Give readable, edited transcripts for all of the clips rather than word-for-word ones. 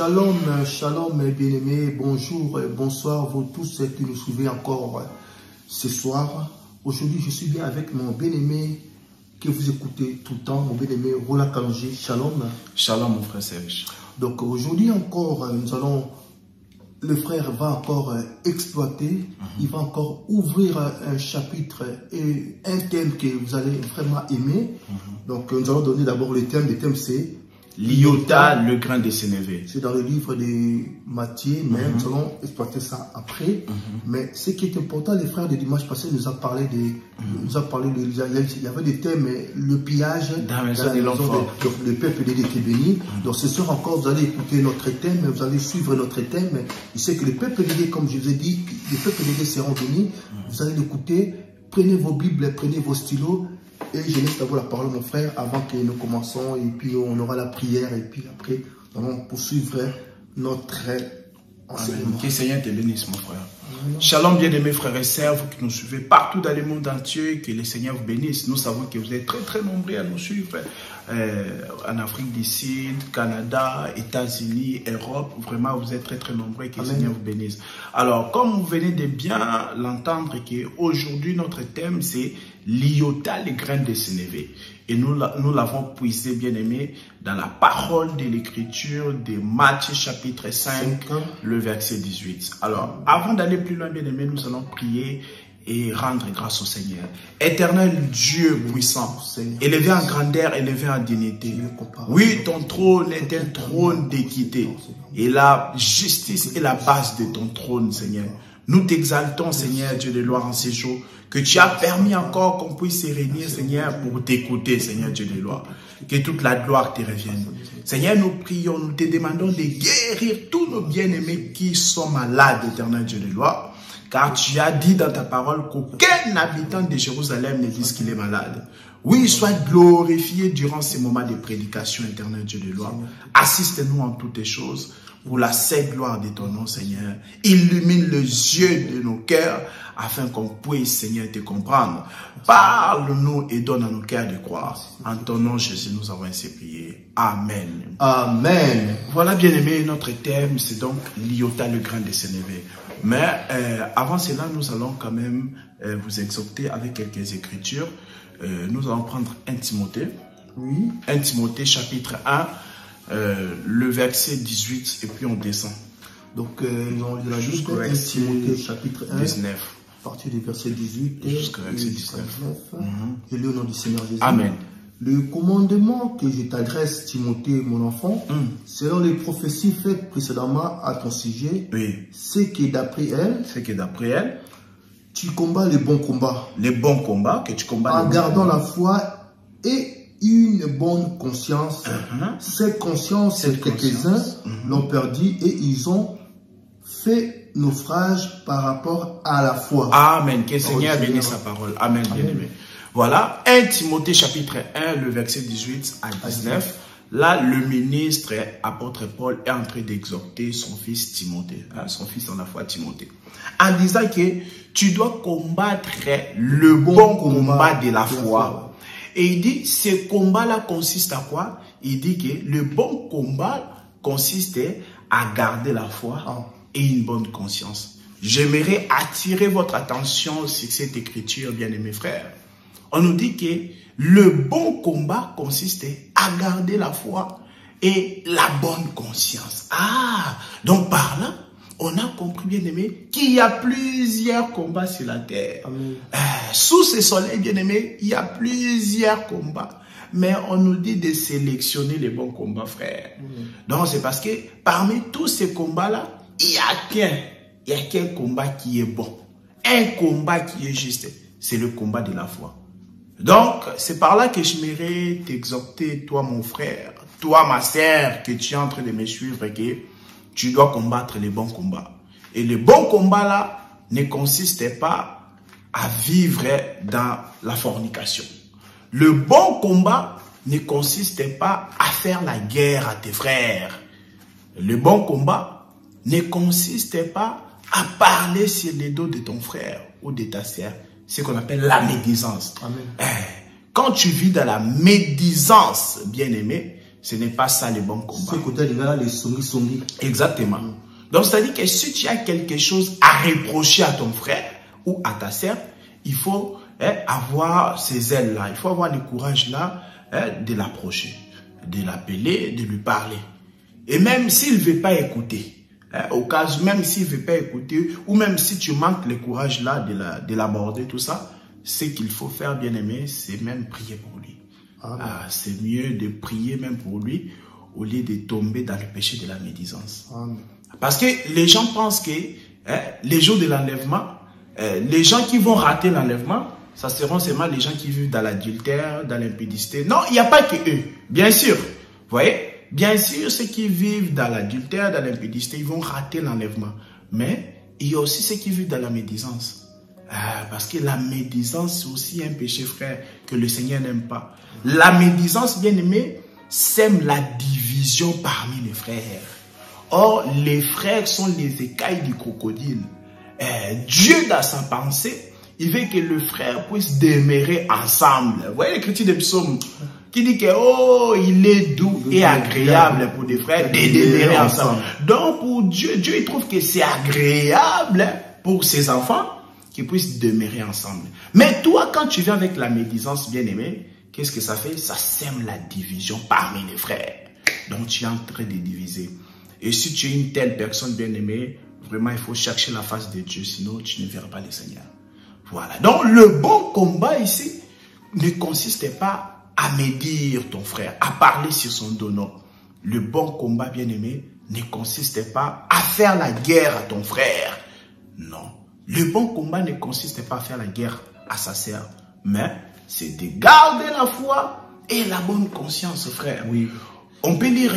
Shalom, shalom mes bien-aimés, bonjour, bonsoir vous tous qui nous suivez encore ce soir. Aujourd'hui, je suis bien avec mon bien-aimé que vous écoutez tout le temps, mon bien-aimé Rola Kalonji. Shalom. Shalom mon frère Serge. Donc aujourd'hui encore, le frère va encore exploiter, il va encore ouvrir un chapitre et un thème que vous allez vraiment aimer. Donc nous allons donner d'abord le thème c'est L'iota, le grain de sénévé. C'est dans le livre de Matthieu, mais nous allons exploiter ça après. Mais ce qui est important, les frères de dimanche passé nous a parlé de, il y avait des thèmes, le pillage dans la maison le peuple de Dieu qui est béni. Donc ce soir encore, vous allez écouter notre thème, vous allez suivre notre thème. Il sait que le peuple de Dieu, comme je vous ai dit, le peuple de Dieu seront bénis. Vous allez l'écouter, prenez vos Bibles, prenez vos stylos. Et je laisse d'abord la parole à mon frère avant que nous commençons. Et puis on aura la prière. Et puis après, nous allons poursuivre notre enseignement. Que le Seigneur te bénisse, mon frère. Shalom, bien-aimés frères et sœurs, vous qui nous suivez partout dans le monde entier, que le Seigneur vous bénisse. Nous savons que vous êtes très très nombreux à nous suivre en Afrique du Sud, Canada, États-Unis, Europe. Vraiment, vous êtes très très nombreux, que le Seigneur vous bénisse. Alors, comme vous venez de bien l'entendre, qu'aujourd'hui notre thème c'est l'iota, les grains de sénévé. Et nous l'avons puisé, bien aimé, dans la parole de l'Écriture de Matthieu chapitre 5, le verset 18. Alors, avant d'aller plus loin, bien aimé, nous allons prier et rendre grâce au Seigneur. Éternel Dieu puissant, élevé en grandeur, élevé en dignité. Oui, ton trône est un trône d'équité. Et la justice est la base de ton trône, Seigneur. Nous t'exaltons, Seigneur, Dieu de gloire, en ces jours, que tu as permis encore qu'on puisse se réunir, Seigneur, pour t'écouter, Seigneur, Dieu de gloire. Que toute la gloire te revienne. Seigneur, nous prions, nous te demandons de guérir tous nos bien-aimés qui sont malades, éternel Dieu de gloire. Car tu as dit dans ta parole qu'aucun habitant de Jérusalem ne dise qu'il est malade. Oui, sois glorifié durant ces moments de prédication, éternel Dieu de gloire. Assiste-nous en toutes choses. Pour la sainte gloire de ton nom, Seigneur. Illumine les yeux de nos cœurs afin qu'on puisse, Seigneur, te comprendre. Parle-nous et donne à nos cœurs de croire. En ton nom, Jésus, nous avons ainsi prié. Amen. Amen. Voilà, bien aimé, notre thème, c'est donc l'iota, le grain de sénévé. Mais avant cela, nous allons quand même vous exhorter avec quelques écritures. Nous allons prendre 1 Timothée. Oui. 1 Timothée, chapitre 1. Le verset 18 et puis on descend. Donc on lira jusqu'au chapitre 1, 19. À partir du verset 18 jusqu'au verset 19. Je lis au nom du Seigneur Jésus. Amen. Le commandement que je t'adresse, Timothée, mon enfant, selon les prophéties faites précédemment à ton sujet, c'est que d'après elle, tu combats les bons combats. Les bons combats que tu combats. En gardant la foi et une bonne conscience. Cette conscience, quelques-uns l'ont perdu et ils ont fait naufrage par rapport à la foi. Amen. Que le Seigneur bénisse sa parole. Amen, bien-aimé. Voilà, 1 Timothée chapitre 1, le verset 18 à 19. Là, le ministre, apôtre Paul, est en train d'exhorter son fils Timothée, son fils en la foi Timothée, en disant que tu dois combattre le bon combat de la foi. Et il dit, ce combat-là consiste à quoi? Il dit que le bon combat consiste à garder la foi et une bonne conscience. J'aimerais attirer votre attention sur cette écriture, bien-aimés frères. On nous dit que le bon combat consiste à garder la foi et la bonne conscience. Donc par là, on a compris, bien-aimé, qu'il y a plusieurs combats sur la terre. Sous ce soleil, bien-aimé, il y a plusieurs combats. Mais on nous dit de sélectionner les bons combats, frère. Donc c'est parce que parmi tous ces combats-là, il y a qu'un combat qui est bon. Un combat qui est juste. C'est le combat de la foi. Donc, c'est par là que je m'aimerais t'exhorter, toi mon frère, toi ma sœur, que tu es en train de me suivre, que tu dois combattre les bons combats. Et le bon combat là ne consiste pas à vivre dans la fornication. Le bon combat ne consiste pas à faire la guerre à tes frères. Le bon combat ne consiste pas à parler sur les dos de ton frère ou de ta sœur. C'est ce qu'on appelle la médisance. Quand tu vis dans la médisance, bien-aimé, Ce n'est pas ça le bon combat. Ce côté là, les songi. Exactement. Donc, c'est-à-dire que si tu as quelque chose à reprocher à ton frère ou à ta sœur, il faut avoir ces ailes-là. Il faut avoir le courage-là de l'approcher, de l'appeler, de lui parler. Et même s'il ne veut pas écouter, au cas où même s'il ne veut pas écouter, ou même si tu manques le courage-là de l'aborder, tout ça, ce qu'il faut faire, bien aimé, c'est même prier pour lui. C'est mieux de prier même pour lui au lieu de tomber dans le péché de la médisance. Parce que les gens pensent que les jours de l'enlèvement, les gens qui vont rater l'enlèvement, ça seront seulement les gens qui vivent dans l'adultère, dans l'impudicité. Non, il n'y a pas que eux, bien sûr. Vous voyez, bien sûr, ceux qui vivent dans l'adultère, dans l'impudicité, ils vont rater l'enlèvement. Mais il y a aussi ceux qui vivent dans la médisance. Parce que la médisance, c'est aussi un péché, frère, que le Seigneur n'aime pas. La médisance, bien aimé, sème la division parmi les frères. Or, les frères sont les écailles du crocodile. Dieu, dans sa pensée, il veut que le frère puisse demeurer ensemble. Vous voyez l'écriture des psaumes qui dit que oh, il est doux et agréable pour des frères de demeurer ensemble. Donc, pour Dieu, Dieu il trouve que c'est agréable pour ses enfants qu'ils puissent demeurer ensemble. Mais toi, quand tu viens avec la médisance, bien-aimé, qu'est-ce que ça fait? Ça sème la division parmi les frères. Donc, tu es en train de diviser. Et si tu es une telle personne bien-aimée, vraiment, il faut chercher la face de Dieu, sinon tu ne verras pas le Seigneur. Voilà. Donc, le bon combat ici ne consiste pas à médire ton frère, à parler sur son dos, non. Le bon combat, bien-aimé, ne consiste pas à faire la guerre à ton frère. Non. Le bon combat ne consiste pas à faire la guerre à sa sœur, mais c'est de garder la foi et la bonne conscience, frère. Oui. On peut lire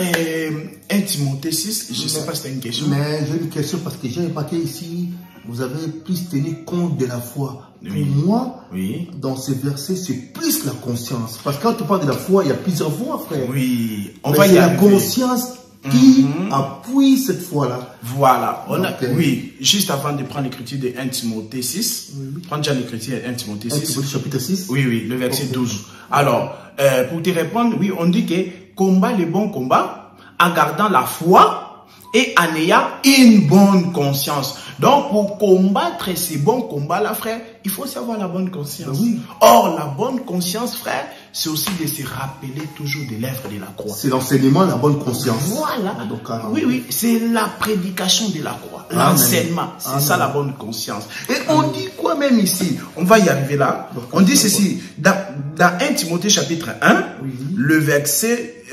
1 Timothée 6, je ne sais pas si c'est une question. Mais j'ai une question parce que j'ai remarqué ici, vous avez plus tenu compte de la foi. Oui. Pour moi, oui, dans ces versets, c'est plus la conscience. Parce que quand tu parles de la foi, il y a plusieurs voies, frère. Oui, on va y arriver. C'est la conscience qui appuie cette foi-là. Voilà. Oui, juste avant de prendre l'écriture de 1 Timothée 6, prends déjà l'écriture de 1 Timothée 6. 1 Timothée chapitre 6. Oui, oui, le verset 12. Alors, pour te répondre, oui, on dit que combat le bon combat en gardant la foi et en ayant une bonne conscience. Donc, pour combattre ces bons combats-là, frère, il faut savoir la bonne conscience. Oui. Or, la bonne conscience, frère, c'est aussi de se rappeler toujours de l'œuvre de la croix. C'est l'enseignement, la bonne conscience. Voilà. Oui, oui, c'est la prédication de la croix. L'enseignement, c'est ça la bonne conscience. Et on dit quoi même ici? On va y arriver là. On dit ceci, dans 1 Timothée chapitre 1, le verset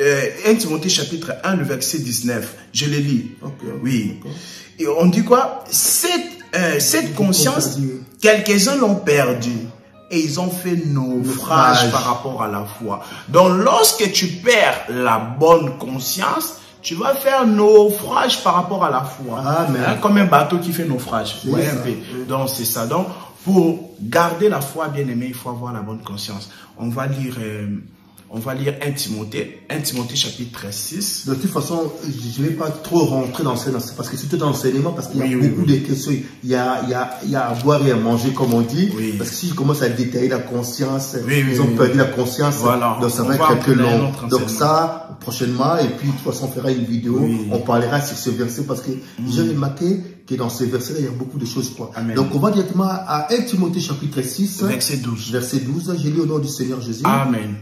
1 Timothée chapitre 1, le verset 19. Je le lis. Oui. Et on dit quoi? Cette conscience, quelques-uns l'ont perdue. Et ils ont fait naufrage par rapport à la foi. Donc, lorsque tu perds la bonne conscience, tu vas faire naufrage par rapport à la foi. Comme un bateau qui fait naufrage. Vous voyez un peu. Donc, c'est ça. Donc, pour garder la foi, bien aimé, il faut avoir la bonne conscience. On va lire 1 Timothée chapitre 6. De toute façon, je ne vais pas trop rentrer dans ce parce que c'est tout l'enseignement, parce qu'il y a beaucoup de questions. Il y a à boire et à manger, comme on dit. Oui. Parce que si je commence à détailler la conscience, ils ont perdu la conscience. Voilà. Donc ça va être un peu long. Donc ça, prochainement, et puis de toute façon, on fera une vidéo. On parlera sur ce verset parce que j'ai remarqué que dans ce verset-là, il y a beaucoup de choses. Donc on va directement à 1 Timothée chapitre 6. Verset 12. Verset 12. Je lis au nom du Seigneur Jésus. Amen.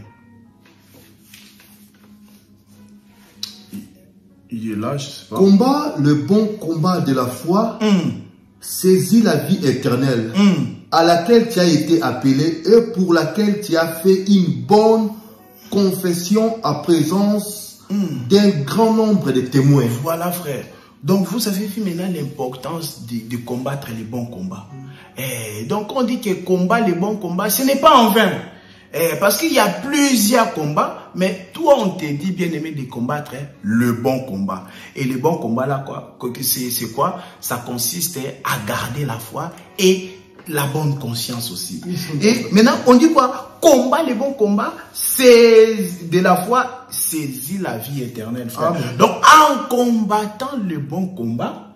Il est là, je sais pas. Combat le bon combat de la foi, saisis la vie éternelle, à laquelle tu as été appelé et pour laquelle tu as fait une bonne confession en présence d'un grand nombre de témoins. Voilà, frère. Donc, vous avez vu maintenant l'importance de combattre les bons combats. Donc, on dit que combat les bons combats, ce n'est pas en vain. Parce qu'il y a plusieurs combats, mais toi on te dit bien aimé de combattre le bon combat. Et le bon combat là, c'est quoi? Ça consiste à garder la foi et la bonne conscience aussi. Et maintenant on dit quoi? Combat le bon combat, c'est de la foi, saisis la vie éternelle, frère. Donc en combattant le bon combat,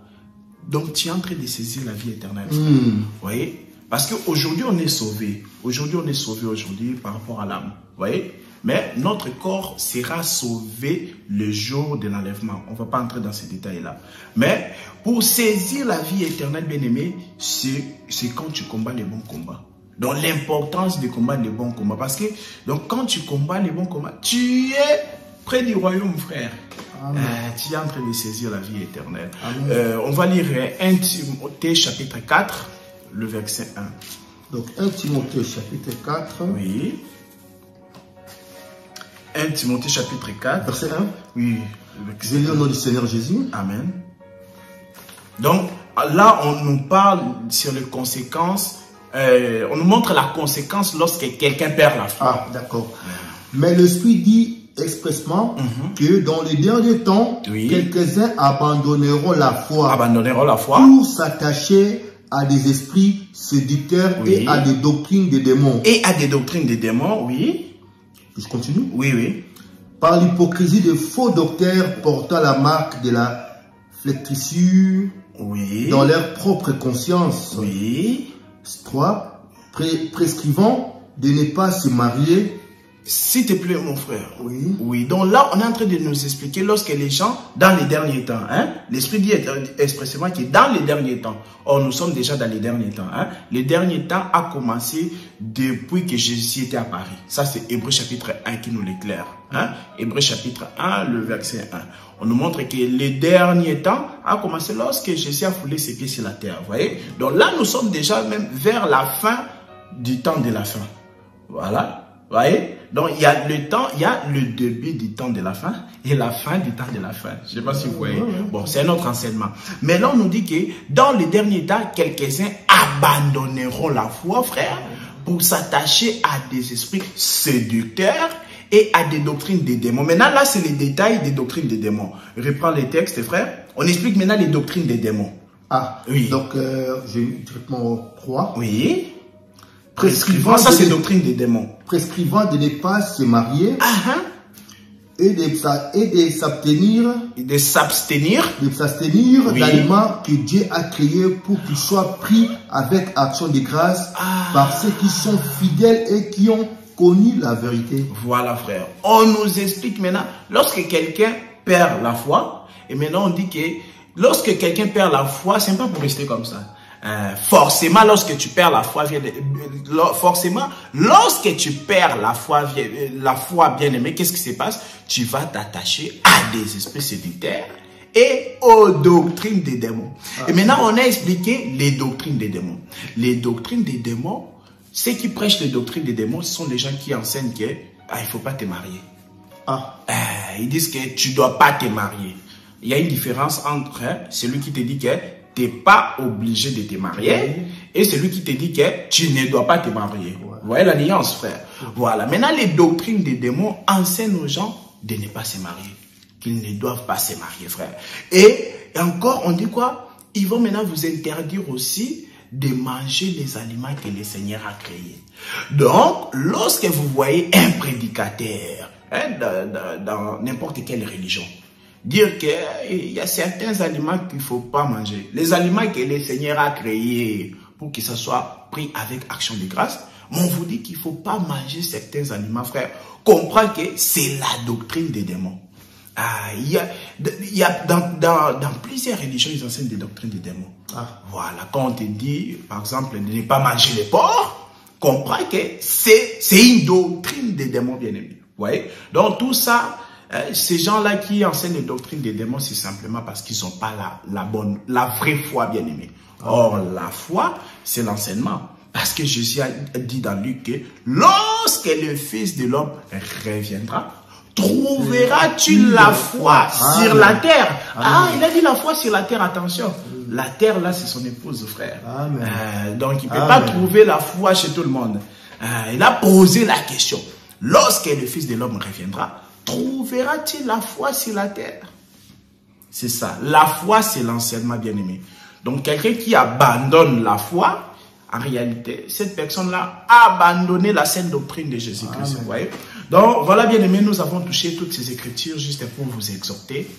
donc tu es en train de saisir la vie éternelle, frère. Vous voyez? Parce qu'aujourd'hui, on est sauvé. Aujourd'hui, on est sauvé aujourd'hui par rapport à l'âme. Vous voyez? mais notre corps sera sauvé le jour de l'enlèvement. On ne va pas entrer dans ces détails-là. Mais pour saisir la vie éternelle, bien-aimé, c'est quand tu combats les bons combats. Donc l'importance de combattre les bons combats. Parce que donc, quand tu combats les bons combats, tu es près du royaume, frère. Tu es en train de saisir la vie éternelle. On va lire 1 Timothée chapitre 4, le verset 1. Donc 1 Timothée chapitre 4. Oui. 1 Timothée chapitre 4. Verset 1. Oui. Je lis au nom du Seigneur Jésus. Amen. Donc là, on nous parle sur les conséquences. On nous montre la conséquence lorsque quelqu'un perd la foi. Ah, d'accord. Mais l'Esprit dit expressement que dans les derniers temps, quelques-uns abandonneront la foi. Pour s'attacher à des esprits séducteurs et à des doctrines des démons. Oui. Je continue? Oui. Par l'hypocrisie de faux docteurs portant la marque de la flétrissure dans leur propre conscience. 3. Prescrivant de ne pas se marier. S'il te plaît, mon frère. Oui. Donc là, on est en train de nous expliquer lorsque les gens, dans les derniers temps, l'Esprit dit expressément que dans les derniers temps, or nous sommes déjà dans les derniers temps, les derniers temps a commencé depuis que Jésus était à Paris. Ça, c'est Hébreux chapitre 1 qui nous l'éclaire. Hébreux chapitre 1, le verset 1. On nous montre que les derniers temps a commencé lorsque Jésus a foulé ses pieds sur la terre. Vous voyez? Donc là, nous sommes déjà même vers la fin du temps de la fin. Voilà. Vous voyez? Donc, il y a le temps, il y a le début du temps de la fin et la fin du temps de la fin. Je ne sais pas si vous voyez. Bon, c'est un autre enseignement. Mais là, on nous dit que dans les derniers temps, quelques-uns abandonneront la foi, frère, pour s'attacher à des esprits séducteurs et à des doctrines des démons. Maintenant, là, c'est les détails des doctrines des démons. Reprends les textes, frère. On explique maintenant les doctrines des démons. Ah, oui. Donc, j'ai directement 3. Oui. Prescrivant, ça c'est doctrine des démons. Prescrivant de ne pas se marier et de s'abstenir d'aliments que Dieu a créés pour qu'ils soient pris avec action de grâce par ceux qui sont fidèles et qui ont connu la vérité. Voilà, frère. On nous explique maintenant, lorsque quelqu'un perd la foi, et maintenant on dit que lorsque quelqu'un perd la foi, c'est pas pour rester comme ça. Forcément, lorsque tu perds la foi, la foi bien aimée, qu'est-ce qui se passe? Tu vas t'attacher à des esprits séducteurs et aux doctrines des démons. Et maintenant, on a expliqué les doctrines des démons. Les doctrines des démons, ceux qui prêchent les doctrines des démons, ce sont les gens qui enseignent que il faut pas te marier. Ils disent que tu dois pas te marier. Il y a une différence entre celui qui te dit que tu n'es pas obligé de te marier et celui qui te dit que tu ne dois pas te marier. Vous voyez la nuance, frère? Voilà. Maintenant, les doctrines des démons enseignent aux gens de ne pas se marier. Qu'ils ne doivent pas se marier, frère. Et encore, on dit quoi? Ils vont maintenant vous interdire aussi de manger les aliments que le Seigneur a créés. Donc, lorsque vous voyez un prédicateur dans n'importe quelle religion, dire qu'il y a certains aliments qu'il ne faut pas manger. Les aliments que le Seigneur a créés pour que ça soit pris avec action de grâce, mais on vous dit qu'il ne faut pas manger certains aliments, frère. Comprends que c'est la doctrine des démons. Dans plusieurs religions, ils enseignent des doctrines des démons. Voilà, quand on te dit, par exemple, de ne pas manger les porcs, comprends que c'est une doctrine des démons bien-aimés. Vous voyez? Donc tout ça, ces gens-là qui enseignent les doctrines des démons, c'est simplement parce qu'ils n'ont pas la vraie foi, bien-aimé. Or, la foi, c'est l'enseignement. Parce que Jésus a dit dans Luc que lorsque le Fils de l'homme reviendra, trouveras-tu la foi sur la terre? Il a dit la foi sur la terre, attention. La terre, là, c'est son épouse, frère. Donc, il ne peut pas trouver la foi chez tout le monde. Il a posé la question. Lorsque le Fils de l'homme reviendra, trouveras-tu la foi sur la terre? C'est ça. La foi, c'est l'enseignement bien-aimé. Donc, quelqu'un qui abandonne la foi, en réalité, cette personne-là a abandonné la sainte doctrine de Jésus-Christ. Vous voyez? Donc, voilà, bien-aimé, nous avons touché toutes ces écritures juste pour vous exhorter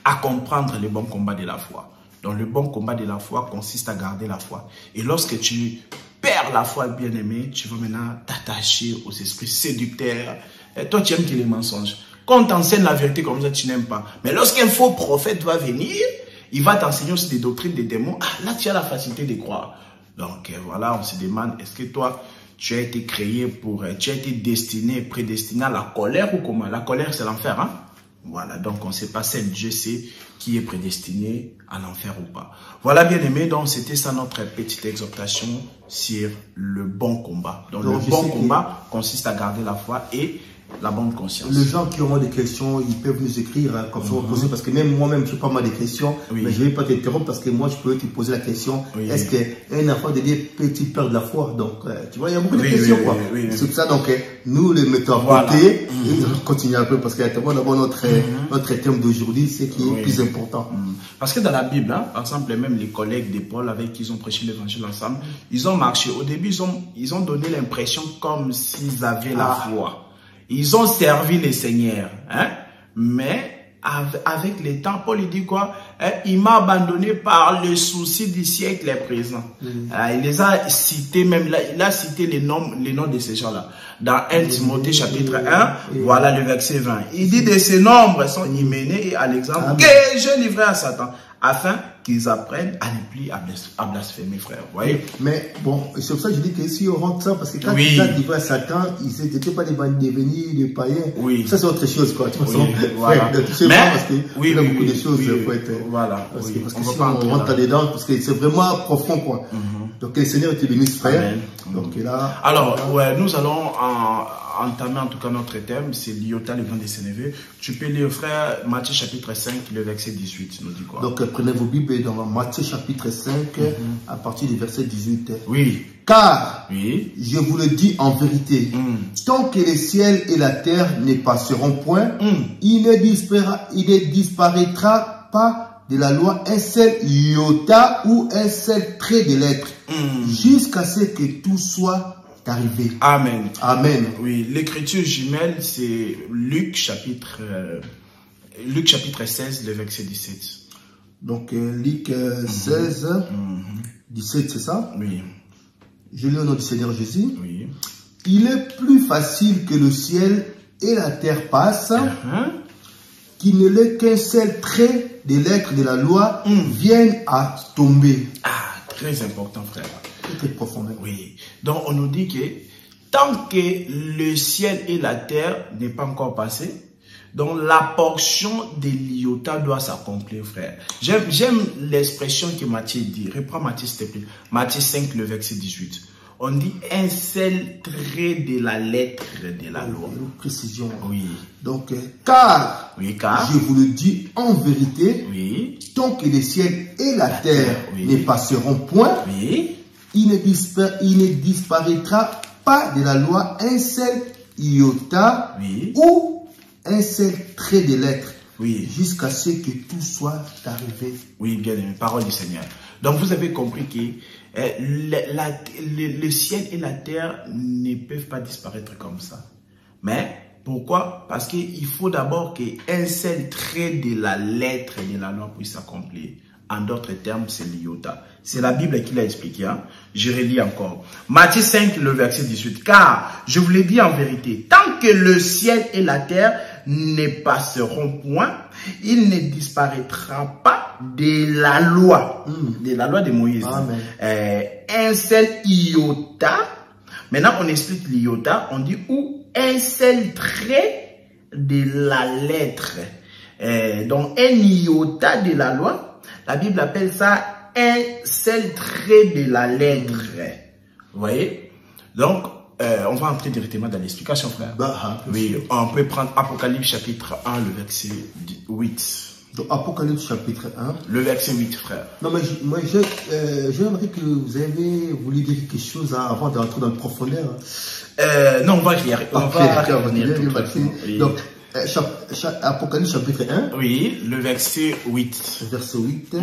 à comprendre le bon combat de la foi. Donc, le bon combat de la foi consiste à garder la foi. Et lorsque tu perds par la foi, bien-aimé, tu vas maintenant t'attacher aux esprits séducteurs. Et toi, tu aimes que les mensonges. Quand on t'enseigne la vérité comme ça, tu n'aimes pas. Mais lorsqu'un faux prophète va venir, il va t'enseigner aussi des doctrines des démons. Ah, là, tu as la facilité de croire. Donc, voilà, on se demande, est-ce que toi, tu as été créé pour, tu as été destiné, prédestiné à la colère ou comment? La colère, c'est l'enfer, hein? Voilà, donc on ne sait pas, seul Dieu sait qui est prédestiné à l'enfer ou pas. Voilà, bien aimé, donc c'était ça notre petite exhortation sur le bon combat. Donc le bon combat consiste à garder la foi et la bonne conscience. Les gens qui auront des questions, ils peuvent nous écrire, hein, comme ça on poser, parce que même moi-même, je n'ai pas mal de questions, mais je ne vais pas t'interrompre parce que moi, je peux te poser la question, est-ce qu'un enfant de Dieu peut-il perdre la foi? Donc, tu vois, il y a beaucoup de questions, quoi. C'est pour ça, donc, nous les mettons à côté, et on continue un peu, parce que d'abord, notre thème d'aujourd'hui, c'est qui est plus important. Parce que dans la Bible, hein, par exemple, même les collègues de Paul avec qui ils ont prêché l'évangile ensemble, ils ont marché. Au début, ils ont donné l'impression comme s'ils avaient la foi. Ils ont servi les seigneurs, hein? Mais avec le temps, Paul il dit quoi? Il m'a abandonné par le souci du siècle présent. Il les a cités, même là, il a cité les noms de ces gens-là. Dans 1 Timothée chapitre 1, voilà le verset 20. Il dit de ces nombres sont Hyménée et Alexandre que je livrai à Satan, afin qu'ils apprennent à ne plus à blasphémer, frère. Vous voyez? Mais bon, c'est pour ça que je dis que si on rentre ça, parce que quand ils ont livré à Satan, ils n'étaient pas des devenus des païens. Ça, c'est autre chose, quoi. De toute façon, voilà. Mais, parce qu'il y a beaucoup de choses. Faut être, voilà. Parce que si on rentre dedans, parce que c'est vraiment profond, quoi. Donc, le Seigneur te bénisse, frère. Donc, là. Alors, nous allons entamer en tout cas notre thème, c'est l'iota, le vent des Sénévé. Tu peux lire, frère, Matthieu chapitre 5, le verset 18, nous dit quoi? Donc, prenez vos Bibles dans Matthieu chapitre 5, à partir du verset 18. Oui. Car, je vous le dis en vérité, tant que les ciels et la terre ne passeront point, il ne disparaîtra pas de la loi un seul iota ou un seul trait de lettre, jusqu'à ce que tout soit arrivé. Amen. Amen. Oui, l'écriture jumelle, c'est Luc chapitre 16, le verset 17. Donc, Luc 16, 17, c'est ça? Oui. Je lis au nom du Seigneur Jésus. Oui. Il est plus facile que le ciel et la terre passent, qu'il ne l'est qu'un seul trait des lettres de la loi viennent à tomber. Ah, très important, frère. Très profondément. Oui. Donc, on nous dit que tant que le ciel et la terre n'est pas encore passé, donc la portion de l'iota doit s'accomplir, frère. J'aime l'expression que Matthieu dit. Reprends Matthieu, s'il te plaît. Matthieu 5, le verset 18. On dit un seul trait de la lettre de la loi. Une précision. Oui. Donc, car, car je vous le dis en vérité, tant que les ciels et la terre ne passeront point, il ne disparaîtra pas de la loi un seul iota ou un seul trait de lettre jusqu'à ce que tout soit arrivé. Oui, bien aimé, parole du Seigneur. Donc vous avez compris que le ciel et la terre ne peuvent pas disparaître comme ça. Mais pourquoi? Parce qu'il faut d'abord qu'un seul trait de la lettre de la loi puisse s'accomplir. En d'autres termes, c'est l'iota. C'est la Bible qui l'a expliqué. Hein? Je relis encore. Matthieu 5, le verset 18. Car, je vous l'ai dit en vérité, tant que le ciel et la terre ne passeront point, il ne disparaîtra pas de la loi de Moïse. Un seul iota. Maintenant, on explique l'iota. On dit ou un seul trait de la lettre. Donc, un iota de la loi. La Bible appelle ça un seul trait de la lettre. Vous voyez? Donc, on va entrer directement dans l'explication, frère. Oui, on peut prendre Apocalypse chapitre 1, le verset 8. Donc, Apocalypse chapitre 1. Le verset 8, frère. Non, mais moi, j'aimerais que vous avez voulu dire quelque chose avant d'entrer dans le profondeur. Non, on va revenir. Donc, Apocalypse chapitre 1. Oui, le verset 8. Verset 8.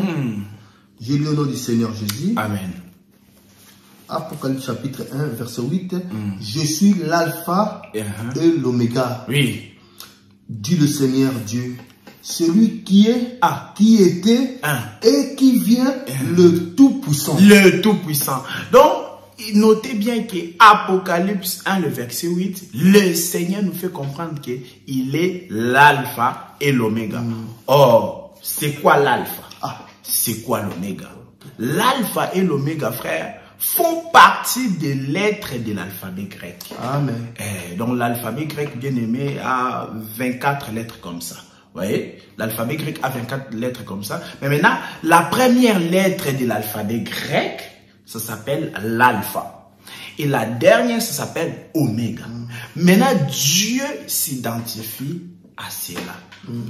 J'ai lu au nom du Seigneur Jésus. Amen. Apocalypse chapitre 1, verset 8. Je suis l'alpha et l'oméga. Oui. Dit le Seigneur Dieu. Celui qui est, qui était et qui vient, le Tout-Puissant. Le Tout-Puissant. Donc, notez bien qu'Apocalypse 1, le verset 8, le Seigneur nous fait comprendre qu'il est l'alpha et l'oméga. Or, c'est quoi l'alpha? C'est quoi l'oméga? L'alpha et l'oméga, frère, font partie des lettres de l'alphabet grec. Amen. Donc l'alphabet grec, bien aimé, a 24 lettres comme ça. Vous voyez, l'alphabet grec a 24 lettres comme ça. Mais maintenant, la première lettre de l'alphabet grec, ça s'appelle l'alpha. Et la dernière, ça s'appelle oméga. Maintenant, Dieu s'identifie à cela.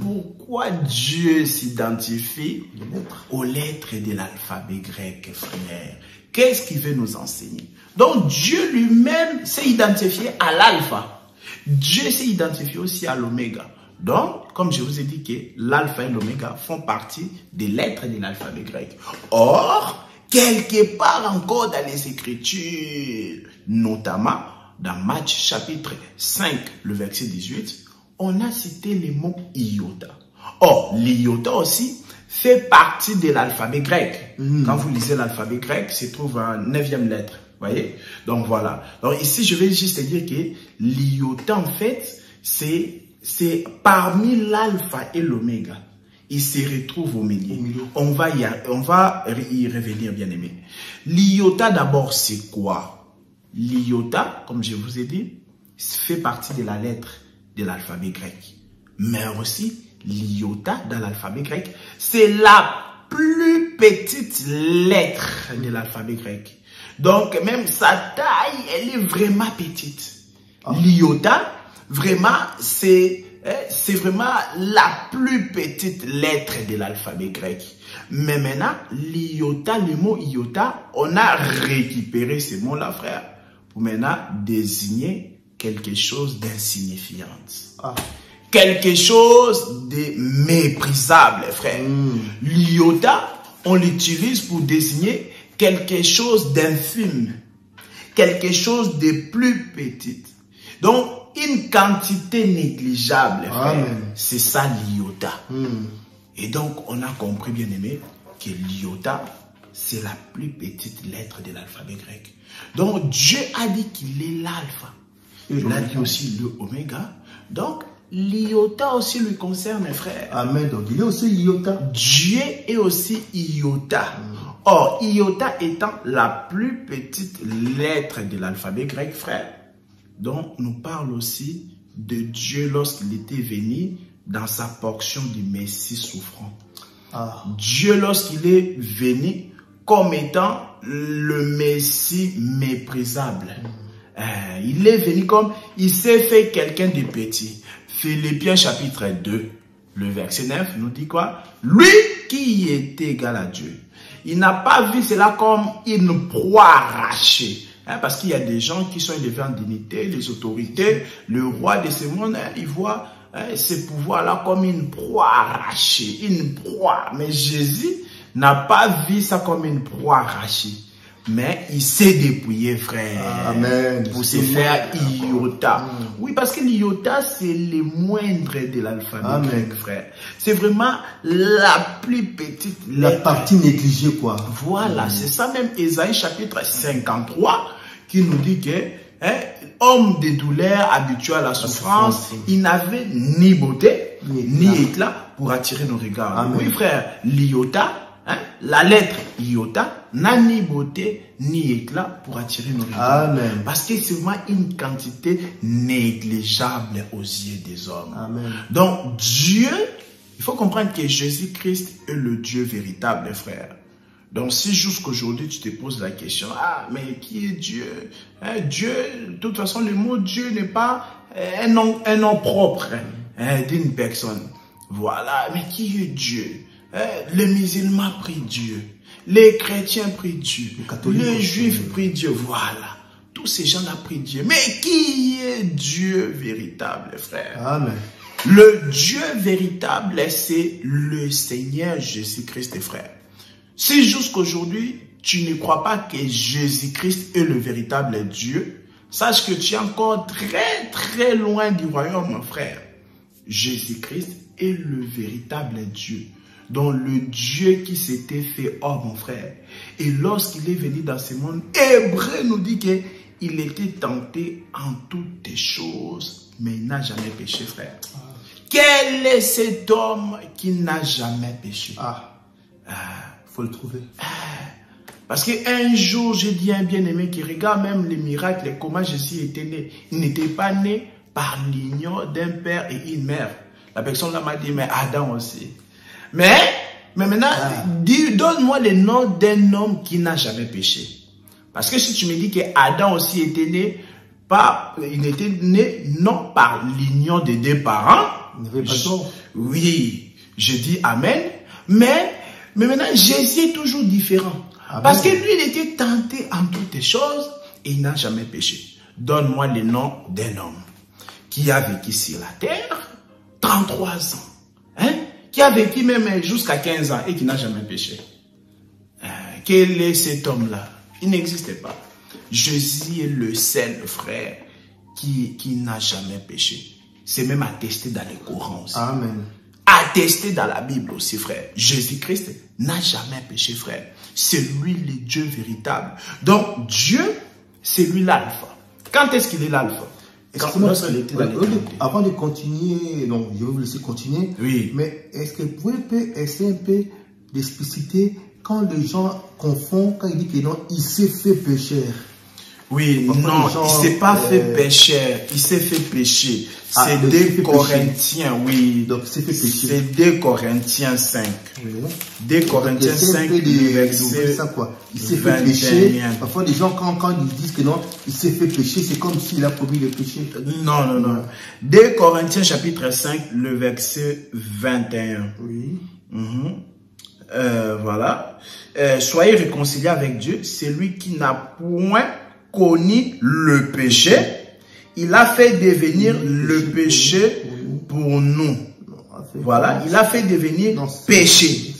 Pourquoi Dieu s'identifie aux lettres de l'alphabet grec, frère? Qu'est-ce qu'il veut nous enseigner? Donc, Dieu lui-même s'est identifié à l'alpha. Dieu s'est identifié aussi à l'oméga. Donc, comme je vous ai dit que l'alpha et l'oméga font partie des lettres de l'alphabet grec. Or, quelque part encore dans les Écritures, notamment dans Matthieu chapitre 5, le verset 18, on a cité le mot iota. Or, l'iota aussi fait partie de l'alphabet grec. Quand vous lisez l'alphabet grec, se trouve en 9e lettre. Voyez? Donc voilà. Donc ici, je vais juste dire que l'iota, en fait, c'est parmi l'alpha et l'oméga. Il se retrouve au milieu. On va y revenir, bien aimé. L'iota, d'abord, c'est quoi? L'iota, comme je vous ai dit, fait partie de la lettre de l'alphabet grec. Mais aussi, l'iota dans l'alphabet grec, c'est la plus petite lettre de l'alphabet grec. Donc, même sa taille, elle est vraiment petite. L'iota, vraiment, c'est vraiment la plus petite lettre de l'alphabet grec. Mais maintenant, l'iota, le mot iota, on a récupéré ce mot-là, frère, pour maintenant désigner quelque chose d'insignifiant. Quelque chose de méprisable, frère. L'iota, on l'utilise pour désigner quelque chose d'infime, quelque chose de plus petit. Donc, une quantité négligeable, frère. C'est ça l'iota. Et donc, on a compris, bien aimé, que l'iota, c'est la plus petite lettre de l'alphabet grec. Donc, Dieu a dit qu'il est l'alpha. Il a dit aussi le oméga. Donc, l'iota aussi lui concerne, frère. Amen. Donc, il est aussi iota. Dieu est aussi iota. Or, iota étant la plus petite lettre de l'alphabet grec, frère, donc nous parle aussi de Dieu lorsqu'il était venu dans sa portion du Messie souffrant. Dieu lorsqu'il est venu comme étant le Messie méprisable. Il est venu comme, il s'est fait quelqu'un de petit. Philippiens chapitre 2, le verset 9 nous dit quoi? Lui qui est égal à Dieu. Il n'a pas vu cela comme une proie arrachée. Parce qu'il y a des gens qui sont élevés en dignité, les autorités, le roi de ce monde, il voit ce pouvoir-là comme une proie arrachée, une proie. Mais Jésus n'a pas vu ça comme une proie arrachée. Mais il s'est dépouillé, frère. Amen. Pour se faire iota. Oui, parce que l'iota, c'est le moindre de l'alphabet grec, frère. C'est vraiment la plus petite lettre. La partie négligée, quoi. Voilà, c'est ça même Ésaïe chapitre 53 qui nous dit que homme de douleur habitué à la souffrance, il n'avait ni beauté, ni éclat pour attirer nos regards. Oui, frère, l'iota, la lettre iota n'a ni beauté ni éclat pour attirer nos regards. Amen. Parce que c'est vraiment une quantité négligeable aux yeux des hommes. Amen. Donc Dieu, il faut comprendre que Jésus-Christ est le Dieu véritable, frère. Donc si jusqu'aujourd'hui tu te poses la question, mais qui est Dieu? Dieu, de toute façon le mot Dieu n'est pas un nom propre d'une personne. Voilà, mais qui est Dieu? Les musulmans prient Dieu, les chrétiens prient Dieu, les juifs prient Dieu, voilà. Tous ces gens-là prient Dieu. Mais qui est Dieu véritable, frère? Amen. Le Dieu véritable, c'est le Seigneur Jésus-Christ, frère. Si jusqu'aujourd'hui, tu ne crois pas que Jésus-Christ est le véritable Dieu, sache que tu es encore très très loin du royaume, mon frère. Jésus-Christ est le véritable Dieu. Donc le Dieu qui s'était fait homme, mon frère. Et lorsqu'il est venu dans ce monde, Hébreu nous dit qu'il était tenté en toutes les choses, mais il n'a jamais péché, frère. Quel est cet homme qui n'a jamais péché? Faut le trouver. Parce qu'un jour, j'ai dit à un bien-aimé qui regarde même les miracles, comment Jésus était né. Il n'était pas né par l'union d'un père et une mère. La personne là m'a dit, mais Adam aussi. Mais maintenant, donne-moi le nom d'un homme qui n'a jamais péché. Parce que si tu me dis que Adam aussi était né, il était né non par l'union des deux parents. Oui, je dis Amen. Mais maintenant, Jésus est toujours différent. Amen. Parce que lui, il était tenté en toutes les choses et il n'a jamais péché. Donne-moi le nom d'un homme qui a vécu sur la terre 33 ans. Qui a vécu même jusqu'à 15 ans et qui n'a jamais péché. Quel est cet homme-là? Il n'existait pas. Jésus est le seul frère qui n'a jamais péché. C'est même attesté dans les Corans aussi. Amen. Attesté dans la Bible aussi, frère. Jésus-Christ n'a jamais péché, frère. C'est lui le Dieu véritable. Donc, Dieu, c'est lui l'alpha. Quand est-ce qu'il est l'alpha? Avant de continuer, donc je vais vous laisser continuer. Oui. Mais est-ce que vous pouvez essayer un peu d'expliciter quand les gens confondent, quand ils disent que non, il s'est fait pécher? Oui, non, il ne s'est pas fait pécher, il s'est fait pécher. C'est 2 Corinthiens, oui. Donc, il s'est fait pécher. C'est 2 Corinthiens 5. Oui. 2 Corinthiens 5, verset ça, quoi. Il s'est fait pécher. Parfois, les gens, quand ils disent que non, il s'est fait pécher, c'est comme s'il a commis le péché. Non, non, non. 2 Corinthiens chapitre 5, le verset 21. Oui. Voilà. Soyez réconciliés avec Dieu, celui qui n'a point connu le péché, il a fait devenir le péché pour nous. Voilà, il a fait devenir péché.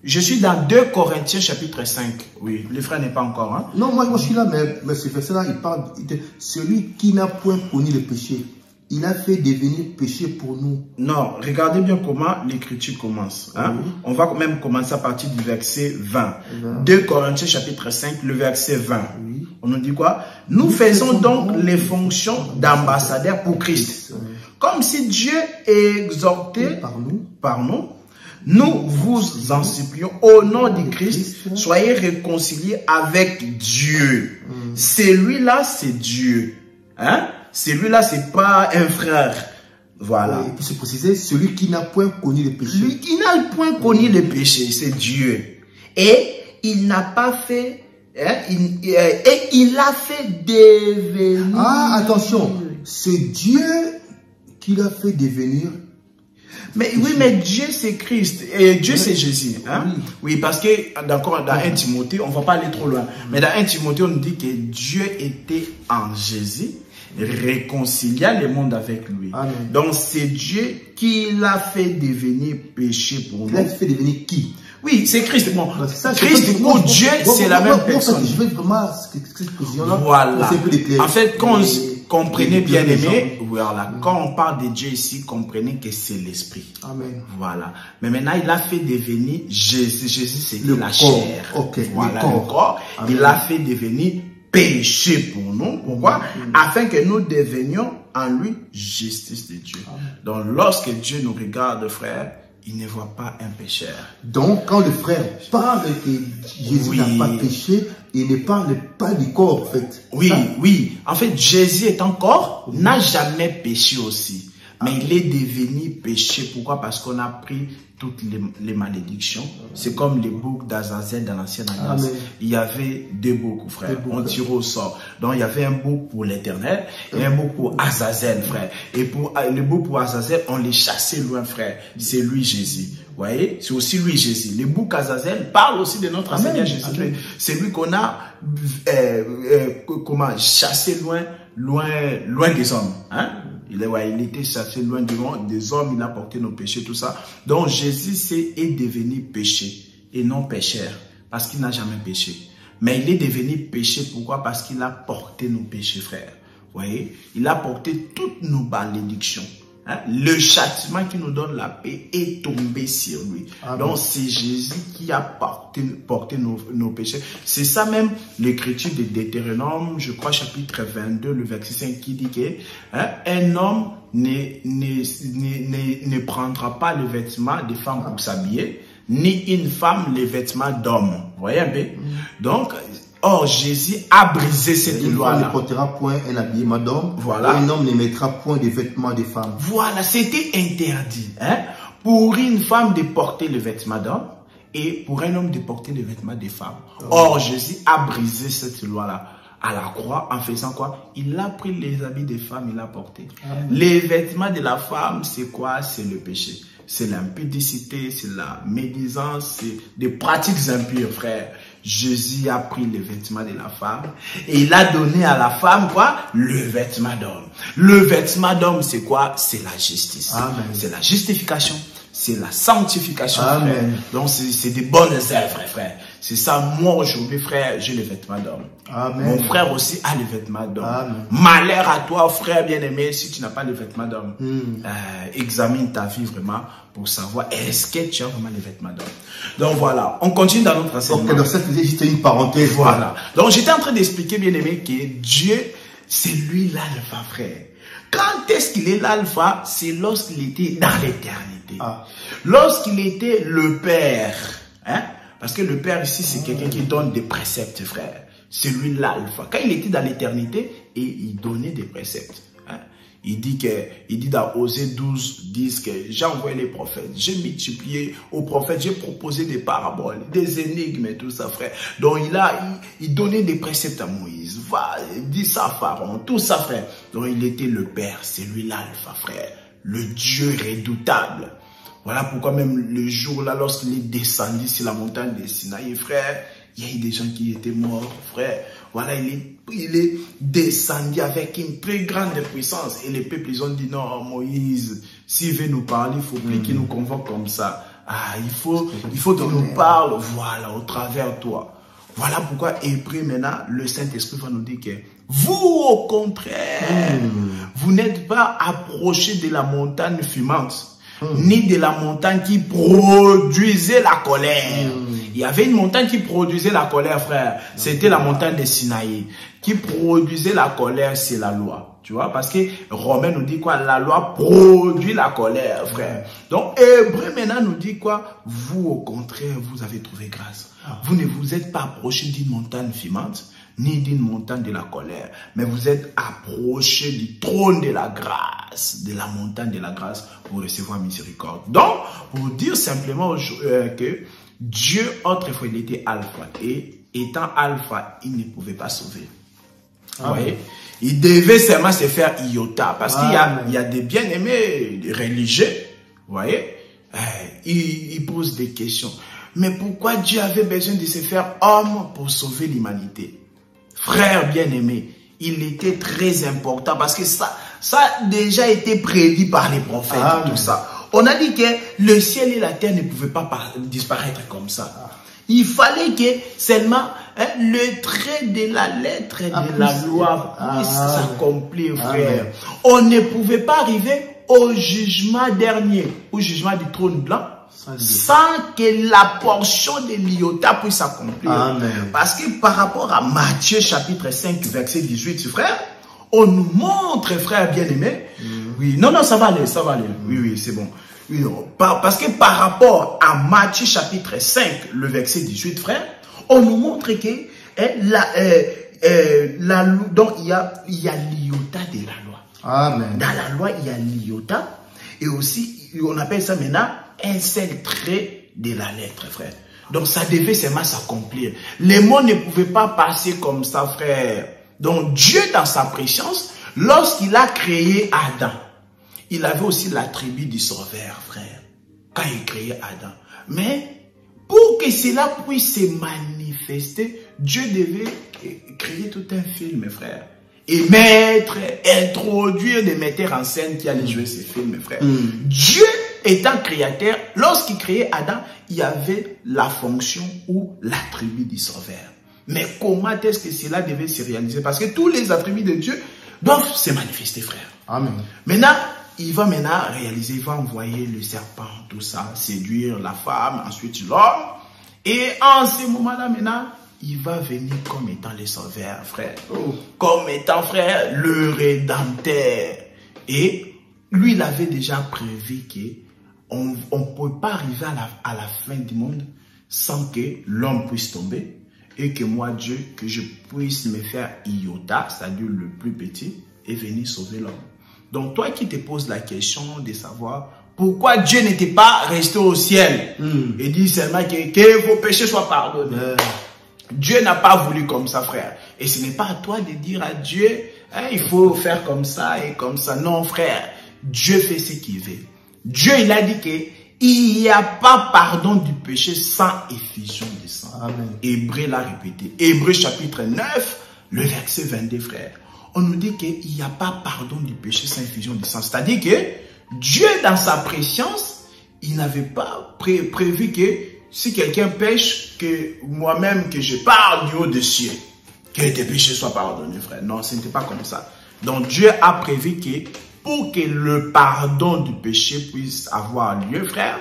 Je suis dans 2 Corinthiens chapitre 5. Oui, le frère n'est pas encore. Hein? Non, moi je suis là, mais ce verset-là, il parle de celui qui n'a point connu le péché. Il a fait devenir péché pour nous. Non, regardez bien comment l'écriture commence. Hein? Oui. On va même commencer à partir du verset 20. 2 Corinthiens chapitre 5, le verset 20. Oui. On nous dit quoi? Nous faisons donc les fonctions d'ambassadeurs pour Christ. Oui. Comme si Dieu exhortait par nous. Nous vous en supplions au nom de Christ, soyez réconciliés avec Dieu. Celui-là, c'est Dieu. Hein? Celui-là, c'est pas un frère. Voilà. Et puis se préciser, celui qui n'a point connu le péché. Lui qui n'a point connu le péché, c'est Dieu. Et il n'a pas fait, et il a fait devenir. Ah, attention, c'est Dieu qui l'a fait devenir. Mais oui, mais Dieu c'est Christ et Dieu c'est Jésus. Hein? Oui, parce que d'accord, dans 1 Timothée, on ne va pas aller trop loin. Mais dans 1 Timothée, on nous dit que Dieu était en Jésus, réconciliant le monde avec lui. Amen. Donc c'est Dieu qui l'a fait devenir péché pour nous. Il l'a fait devenir qui? Oui, c'est Christ. Bon, Christ ou Dieu, c'est la même personne. Je veux vraiment cette position-là. Voilà. En fait, quand comprenez bien aimé, voilà. Quand on parle de Dieu ici, comprenez que c'est l'esprit. Amen. Voilà. Mais maintenant, il a fait devenir Jésus. Jésus, c'est la chair. Okay. Voilà, le corps. Il l'a fait devenir péché pour nous. Pourquoi? Afin que nous devenions en lui justice de Dieu. Donc, lorsque Dieu nous regarde, frère, il ne voit pas un pécheur. Donc, quand le frère parle que Jésus n'a pas péché, il ne parle pas du corps, en fait. Oui, oui. En fait, Jésus étant corps, n'a jamais péché aussi. Mais il est devenu péché. Pourquoi? Parce qu'on a pris toutes les malédictions. C'est comme les boucs d'Azazel dans l'ancienne alliance. Il y avait 2 boucs, frère. On tire au sort. Donc, il y avait un bouc pour l'Éternel et un bouc pour Azazel, frère. Et pour le bouc pour Azazel, on les chassait loin, frère. C'est lui, Jésus. Vous voyez? C'est aussi lui, Jésus. Le bouc Azazel parle aussi de notre Seigneur Jésus. C'est lui qu'on a chassé loin des hommes. Hein? Il était chassé loin des hommes, il a porté nos péchés, tout ça. Donc Jésus est devenu péché et non pécheur, parce qu'il n'a jamais péché. Mais il est devenu péché, pourquoi? Parce qu'il a porté nos péchés, frère. Vous voyez? Il a porté toutes nos malédictions. hein, le châtiment qui nous donne la paix est tombé sur lui. Amen. Donc c'est Jésus qui a porté nos péchés. C'est ça même l'écriture de Deutéronome, je crois chapitre 22, le verset 5 qui dit que hein, un homme ne prendra pas le vêtement des femmes pour s'habiller, ni une femme les vêtements d'hommes. Vous voyez un peu? Donc, or Jésus a brisé cette loi-là. Un homme ne portera point un habillement d'homme. Voilà. Un homme ne mettra point de vêtements de femmes. Voilà, c'était interdit. Hein? Pour une femme de porter le vêtement d'homme et pour un homme de porter le vêtement des femmes. Or Jésus a brisé cette loi-là. À la croix, en faisant quoi? Il a pris les habits des femmes, il a porté. Amen. Les vêtements de la femme, c'est quoi? C'est le péché. C'est l'impudicité, c'est la médisance, c'est des pratiques impures, frère. Jésus a pris les vêtements de la femme et il a donné à la femme quoi? Le vêtement d'homme. Le vêtement d'homme, c'est quoi? C'est la justice. C'est la justification. C'est la sanctification, Amen. Frère. Donc, c'est des bonnes œuvres, frère. C'est ça, moi, aujourd'hui, frère, j'ai le vêtement d'homme. Mon frère aussi a le vêtement d'homme. Malheur à toi, frère bien-aimé, si tu n'as pas le vêtement d'homme. Examine ta vie vraiment pour savoir est-ce que tu as vraiment le vêtement d'homme. Donc, voilà. On continue dans notre enseignement. Donc, dans cette vidéo, juste une parenthèse. Voilà. Donc, j'étais en train d'expliquer, bien-aimé, que Dieu, c'est lui l'alpha, frère. Quand est-ce qu'il est l'alpha? C'est lorsqu'il était dans l'éternité. Lorsqu'il était le Père. Hein? Parce que le Père ici, c'est quelqu'un qui donne des préceptes, frère. C'est lui l'alpha. Quand il était dans l'éternité, et il donnait des préceptes. Hein? Il dit dans Osée 12, 10 que j'ai envoyé les prophètes, j'ai multiplié aux prophètes, j'ai proposé des paraboles, des énigmes et tout ça, frère. Donc il donnait des préceptes à Moïse. Va, dis ça à Pharaon, tout ça, frère. Donc il était le Père, c'est lui l'alpha, frère. Le Dieu redoutable. Voilà pourquoi même le jour-là, lorsqu'il est descendu sur la montagne de Sinaï, frère, il y a eu des gens qui étaient morts, frère. Voilà, il est descendu avec une très grande puissance. Et les peuples, ils ont dit, non, Moïse, s'il veut nous parler, il faut plus qu'il nous convoque comme ça. Ah, il faut qu'il nous parle, voilà, au travers de toi. Voilà pourquoi, et puis maintenant, le Saint-Esprit va nous dire que vous, au contraire, vous n'êtes pas approchés de la montagne fumante. Ni de la montagne qui produisait la colère. Il y avait une montagne qui produisait la colère, frère. C'était la montagne de Sinaï. Qui produisait la colère, c'est la loi. Tu vois, parce que Romain nous dit quoi? La loi produit la colère, frère. Donc, Hébreu maintenant nous dit quoi? Vous, au contraire, vous avez trouvé grâce. Vous ne vous êtes pas approché d'une montagne fumante, ni d'une montagne de la colère, mais vous êtes approché du trône de la grâce, de la montagne de la grâce, pour recevoir miséricorde. Donc, pour dire simplement que Dieu, autrefois, il était alpha, et étant alpha, il ne pouvait pas sauver. Vous voyez? Il devait seulement se faire iota, parce qu'il y a des bien-aimés religieux, vous voyez? Ils posent des questions. Mais pourquoi Dieu avait besoin de se faire homme pour sauver l'humanité? Frère bien-aimé, il était très important parce que ça a déjà été prédit par les prophètes, tout ça. On a dit que le ciel et la terre ne pouvaient pas disparaître comme ça. Il fallait que seulement le trait de la lettre de la loi puisse s'accomplir, frère. On ne pouvait pas arriver au jugement dernier, au jugement du trône blanc, sans que la portion de l'iota puisse s'accomplir. Parce que par rapport à Matthieu chapitre 5 verset 18, frère, on nous montre, frère bien-aimé, oui, non, ça va aller, oui, c'est bon. Oui, non, parce que par rapport à Matthieu chapitre 5, le verset 18, frère, on nous montre que donc il y a l'iota de la loi. Amen. Dans la loi, il y a l'iota, et aussi, on appelle ça maintenant un seul trait de la lettre, frère. Donc, ça devait seulement s'accomplir. Les mots ne pouvaient pas passer comme ça, frère. Donc, Dieu, dans sa préscience, lorsqu'il a créé Adam, il avait aussi l'attribut du sauveur, frère, quand il créait Adam. Mais, pour que cela puisse se manifester, Dieu devait créer tout un film, frère. Et introduire des metteurs en scène qui allaient jouer ces films, frère. Dieu, étant créateur, lorsqu'il créait Adam, il y avait la fonction ou l'attribut du sauveur. Mais comment est-ce que cela devait se réaliser? Parce que tous les attributs de Dieu doivent se manifester, frère. Amen. Maintenant, il va maintenant réaliser, il va envoyer le serpent, tout ça, séduire la femme, ensuite l'homme. Et en ce moment-là, maintenant, il va venir comme étant le sauveur, frère. Comme étant, frère, le rédempteur. Et lui, il avait déjà prévu qu'on ne peut pas arriver à la fin du monde sans que l'homme puisse tomber. Et que moi, Dieu, que je puisse me faire iota, c'est-à-dire le plus petit, et venir sauver l'homme. Donc, toi qui te poses la question de savoir pourquoi Dieu n'était pas resté au ciel et dit seulement que vos péchés soient pardonnés. Dieu n'a pas voulu comme ça, frère. Et ce n'est pas à toi de dire à Dieu, hein, il faut faire comme ça et comme ça. Non, frère. Dieu fait ce qu'il veut. Dieu, il a dit qu'il n'y a pas pardon du péché sans effusion de sang. Amen. Hébreu l'a répété. Hébreu chapitre 9, le verset 22, frère. On nous dit qu'il n'y a pas pardon du péché sans effusion de sang. C'est-à-dire que Dieu, dans sa préscience, il n'avait pas prévu que si quelqu'un pêche, que moi-même, que je parle du haut des cieux, que tes péchés soient pardonnés, frère. Non, ce n'était pas comme ça. Donc Dieu a prévu que pour que le pardon du péché puisse avoir lieu, frère,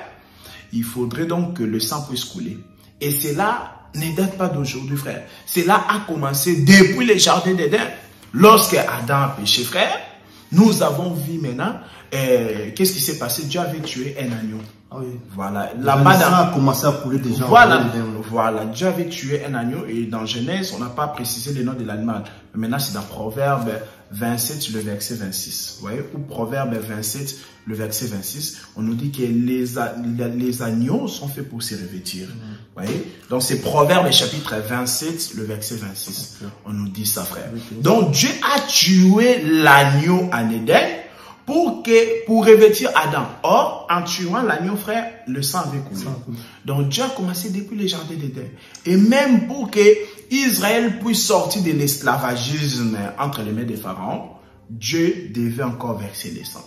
il faudrait donc que le sang puisse couler. Et cela ne date pas d'aujourd'hui, frère. Cela a commencé depuis le jardin d'Éden. Lorsque Adam a péché, frère, nous avons vu maintenant, qu'est-ce qui s'est passé? Dieu avait tué un agneau. Ah oui. Voilà. Le sang a commencé à couler déjà. Voilà, Dieu avait tué un agneau et dans Genèse, on n'a pas précisé le nom de l'animal. Maintenant, c'est dans Proverbe 27, le verset 26. Vous voyez, ou Proverbe 27, le verset 26, on nous dit que les agneaux sont faits pour se revêtir. Vous voyez? Donc, c'est Proverbe chapitre 27, le verset 26. On nous dit ça, frère. Donc, Dieu a tué l'agneau en Éden pour revêtir Adam. Or, en tuant l'agneau, frère, le sang avait coulé. Donc, Dieu a commencé depuis le jardin d'Éden. Et même pour que Israël puisse sortir de l'esclavagisme entre les mains des pharaons, Dieu devait encore verser le sang.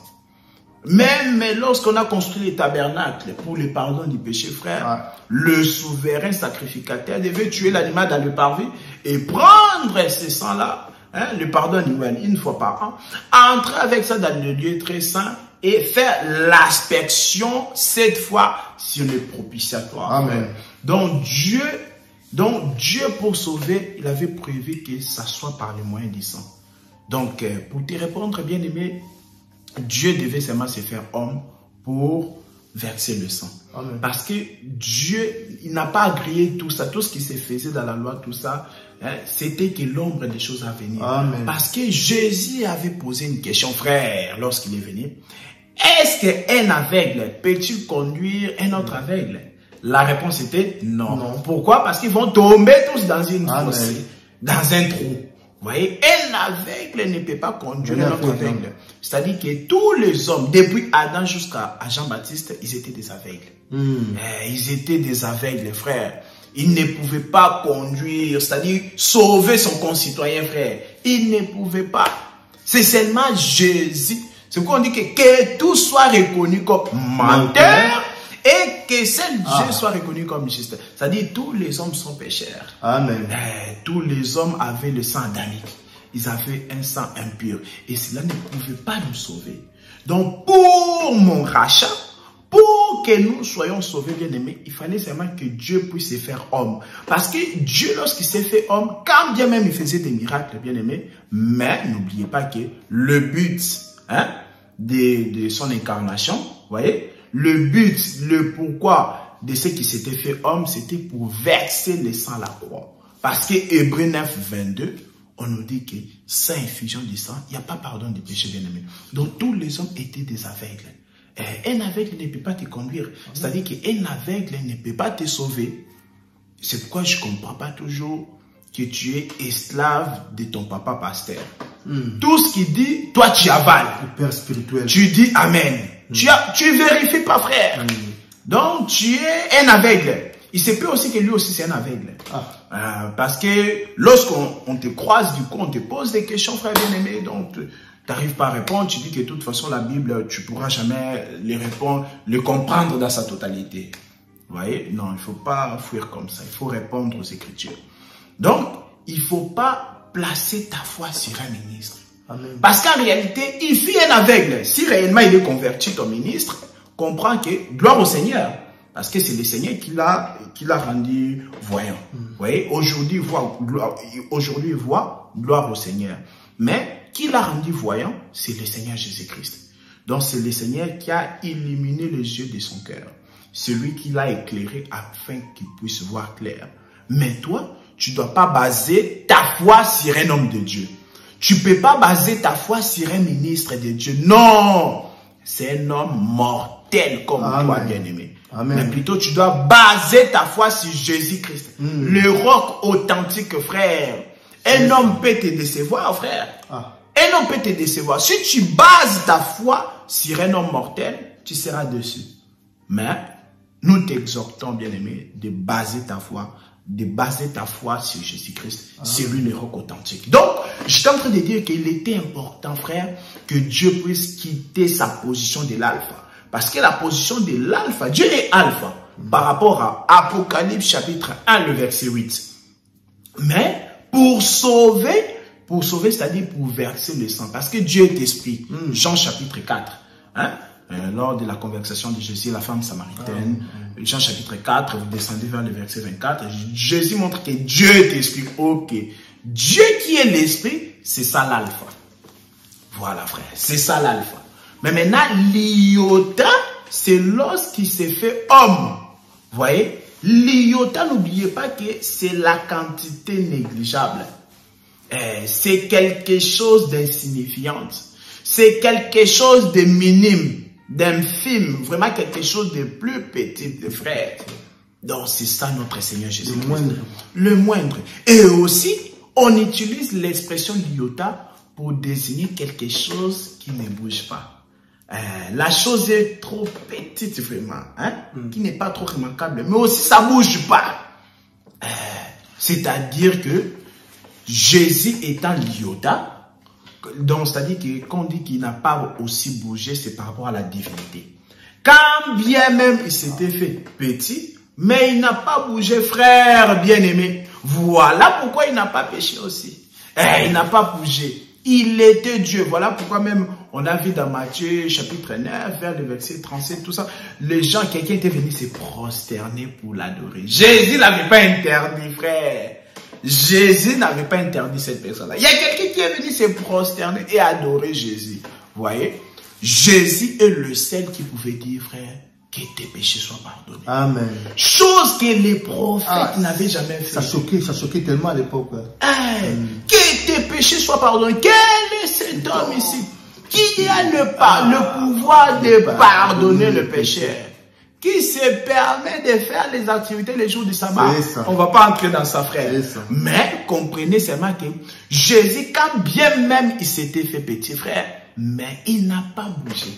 Même lorsqu'on a construit les tabernacles pour le pardon du péché, frère, le souverain sacrificateur devait tuer l'animal dans le parvis et prendre ce sang-là, hein, le pardon annuel, une fois par an, entrer avec ça dans le lieu très saint et faire l'inspection cette fois sur le propitiatoire. Amen. Donc Dieu, pour sauver, il avait prévu que ça soit par le moyen du sang. Donc, pour te répondre, bien aimé, Dieu devait seulement se faire homme pour verser le sang. Amen. Parce que Dieu, il n'a pas agréé tout ça, tout ce qui se faisait dans la loi, tout ça, hein, c'était que l'ombre des choses à venir. Amen. Parce que Jésus avait posé une question, frère, lorsqu'il est venu. Est-ce qu'un aveugle peut-il conduire un autre aveugle? La réponse était non. Non. Pourquoi? Parce qu'ils vont tomber tous dans une fosse, dans un trou. Vous voyez, un aveugle ne peut pas conduire un autre aveugle. C'est-à-dire que tous les hommes, depuis Adam jusqu'à Jean-Baptiste, ils étaient des aveugles. Ils étaient des aveugles, frère. Ils ne pouvaient pas conduire, c'est-à-dire sauver son concitoyen, frère. Ils ne pouvaient pas. C'est seulement Jésus. C'est pourquoi on dit que tout soit reconnu comme menteur et que seul Dieu soit reconnu comme juste. C'est-à-dire tous les hommes sont pécheurs. Amen. Tous les hommes avaient le sang adamique. Ils avaient un sang impur. Et cela ne pouvait pas nous sauver. Donc pour mon rachat, pour que nous soyons sauvés, bien aimés, il fallait seulement que Dieu puisse se faire homme. Parce que Dieu, lorsqu'il s'est fait homme, quand bien même il faisait des miracles, bien aimés, mais n'oubliez pas que le but de son incarnation, vous voyez, le but, le pourquoi de ce qui s'était fait homme, c'était pour verser le sang à la croix. Parce que Hébreu 9, 22, on nous dit que sans effusion du sang, il n'y a pas pardon des péchés, bien aimés. Donc tous les hommes étaient des aveugles. Un aveugle ne peut pas te conduire. C'est-à-dire qu'un aveugle ne peut pas te sauver. C'est pourquoi je ne comprends pas toujours que tu es esclave de ton papa pasteur. Tout ce qu'il dit, toi tu avales. Le père spirituel. Tu dis Amen. Tu vérifies pas, frère. Donc tu es un aveugle. Il se peut aussi que lui aussi c'est un aveugle. Parce que lorsqu'on te croise, du coup on te pose des questions, frère bien-aimé, donc tu n'arrives pas à répondre, tu dis que de toute façon la Bible, tu ne pourras jamais les répondre, le comprendre dans sa totalité. Vous voyez? Non, il ne faut pas fuir comme ça, il faut répondre aux Écritures. Donc, il ne faut pas placer ta foi sur un ministre. Amen. Parce qu'en réalité, il fut un aveugle. Si réellement il est converti, ton ministre, comprend que gloire au Seigneur. Parce que c'est le Seigneur qui l'a rendu voyant. Vous voyez, aujourd'hui, il voit gloire au Seigneur. Mais qui l'a rendu voyant, c'est le Seigneur Jésus-Christ. Donc c'est le Seigneur qui a illuminé les yeux de son cœur. Celui qui l'a éclairé afin qu'il puisse voir clair. Mais toi, tu ne dois pas baser ta foi sur un homme de Dieu. Tu ne peux pas baser ta foi sur un ministre de Dieu. Non! C'est un homme mortel comme toi, bien-aimé. Mais plutôt, tu dois baser ta foi sur Jésus-Christ. Le roc authentique, frère. Un homme peut te décevoir, frère. Un homme peut te décevoir. Si tu bases ta foi sur un homme mortel, tu seras dessus. Mais nous t'exhortons, bien-aimé, de baser ta foi sur Jésus-Christ. C'est lui le roc authentique. Donc, j'étais en train de dire qu'il était important, frère, que Dieu puisse quitter sa position de l'alpha. Parce que la position de l'alpha, Dieu est alpha, par rapport à Apocalypse chapitre 1, le verset 8. Mais, pour sauver, c'est-à-dire pour verser le sang. Parce que Dieu est esprit. Jean chapitre 4. Hein? Lors de la conversation de Jésus et la femme samaritaine, Jean chapitre 4, vous descendez vers le verset 24, Jésus montre que Dieu est esprit. Ok. Dieu qui est l'esprit, c'est ça l'alpha. Voilà, frère. C'est ça l'alpha. Mais maintenant, l'iota, c'est lorsqu'il s'est fait homme. Vous voyez? L'iota, n'oubliez pas que c'est la quantité négligeable. C'est quelque chose d'insignifiant. C'est quelque chose de minime, d'infime, vraiment quelque chose de plus petit, frère. Donc, c'est ça notre Seigneur Jésus. Le moindre. Le moindre. Et aussi, on utilise l'expression l'iota pour désigner quelque chose qui ne bouge pas. La chose est trop petite, vraiment, hein, qui n'est pas trop remarquable, mais aussi ça ne bouge pas. C'est-à-dire que Jésus étant l'iota, donc c'est-à-dire que quand on dit qu'il n'a pas aussi bougé, c'est par rapport à la divinité. Quand bien même il s'était fait petit, mais il n'a pas bougé, frère bien-aimé. Voilà pourquoi il n'a pas péché aussi. Il n'a pas bougé. Il était Dieu. Voilà pourquoi même on a vu dans Matthieu chapitre 9, vers le verset 37, tout ça. Les gens, quelqu'un était venu se prosterner pour l'adorer. Jésus n'avait pas interdit, frère. Jésus n'avait pas interdit cette personne-là. Il y a quelqu'un qui est venu se prosterner et adorer Jésus. Vous voyez? Jésus est le seul qui pouvait dire, frère, que tes péchés soient pardonnés. Amen. Chose que les prophètes n'avaient jamais fait. Ça choquait tellement à l'époque. Que tes péchés soient pardonnés. Quel est cet homme ici qui a le pouvoir de pardonner le péché? Qui se permet de faire les activités les jours du sabbat? On ne va pas entrer dans ça, frère. Mais comprenez seulement que Jésus, quand bien même il s'était fait petit, frère, mais il n'a pas bougé.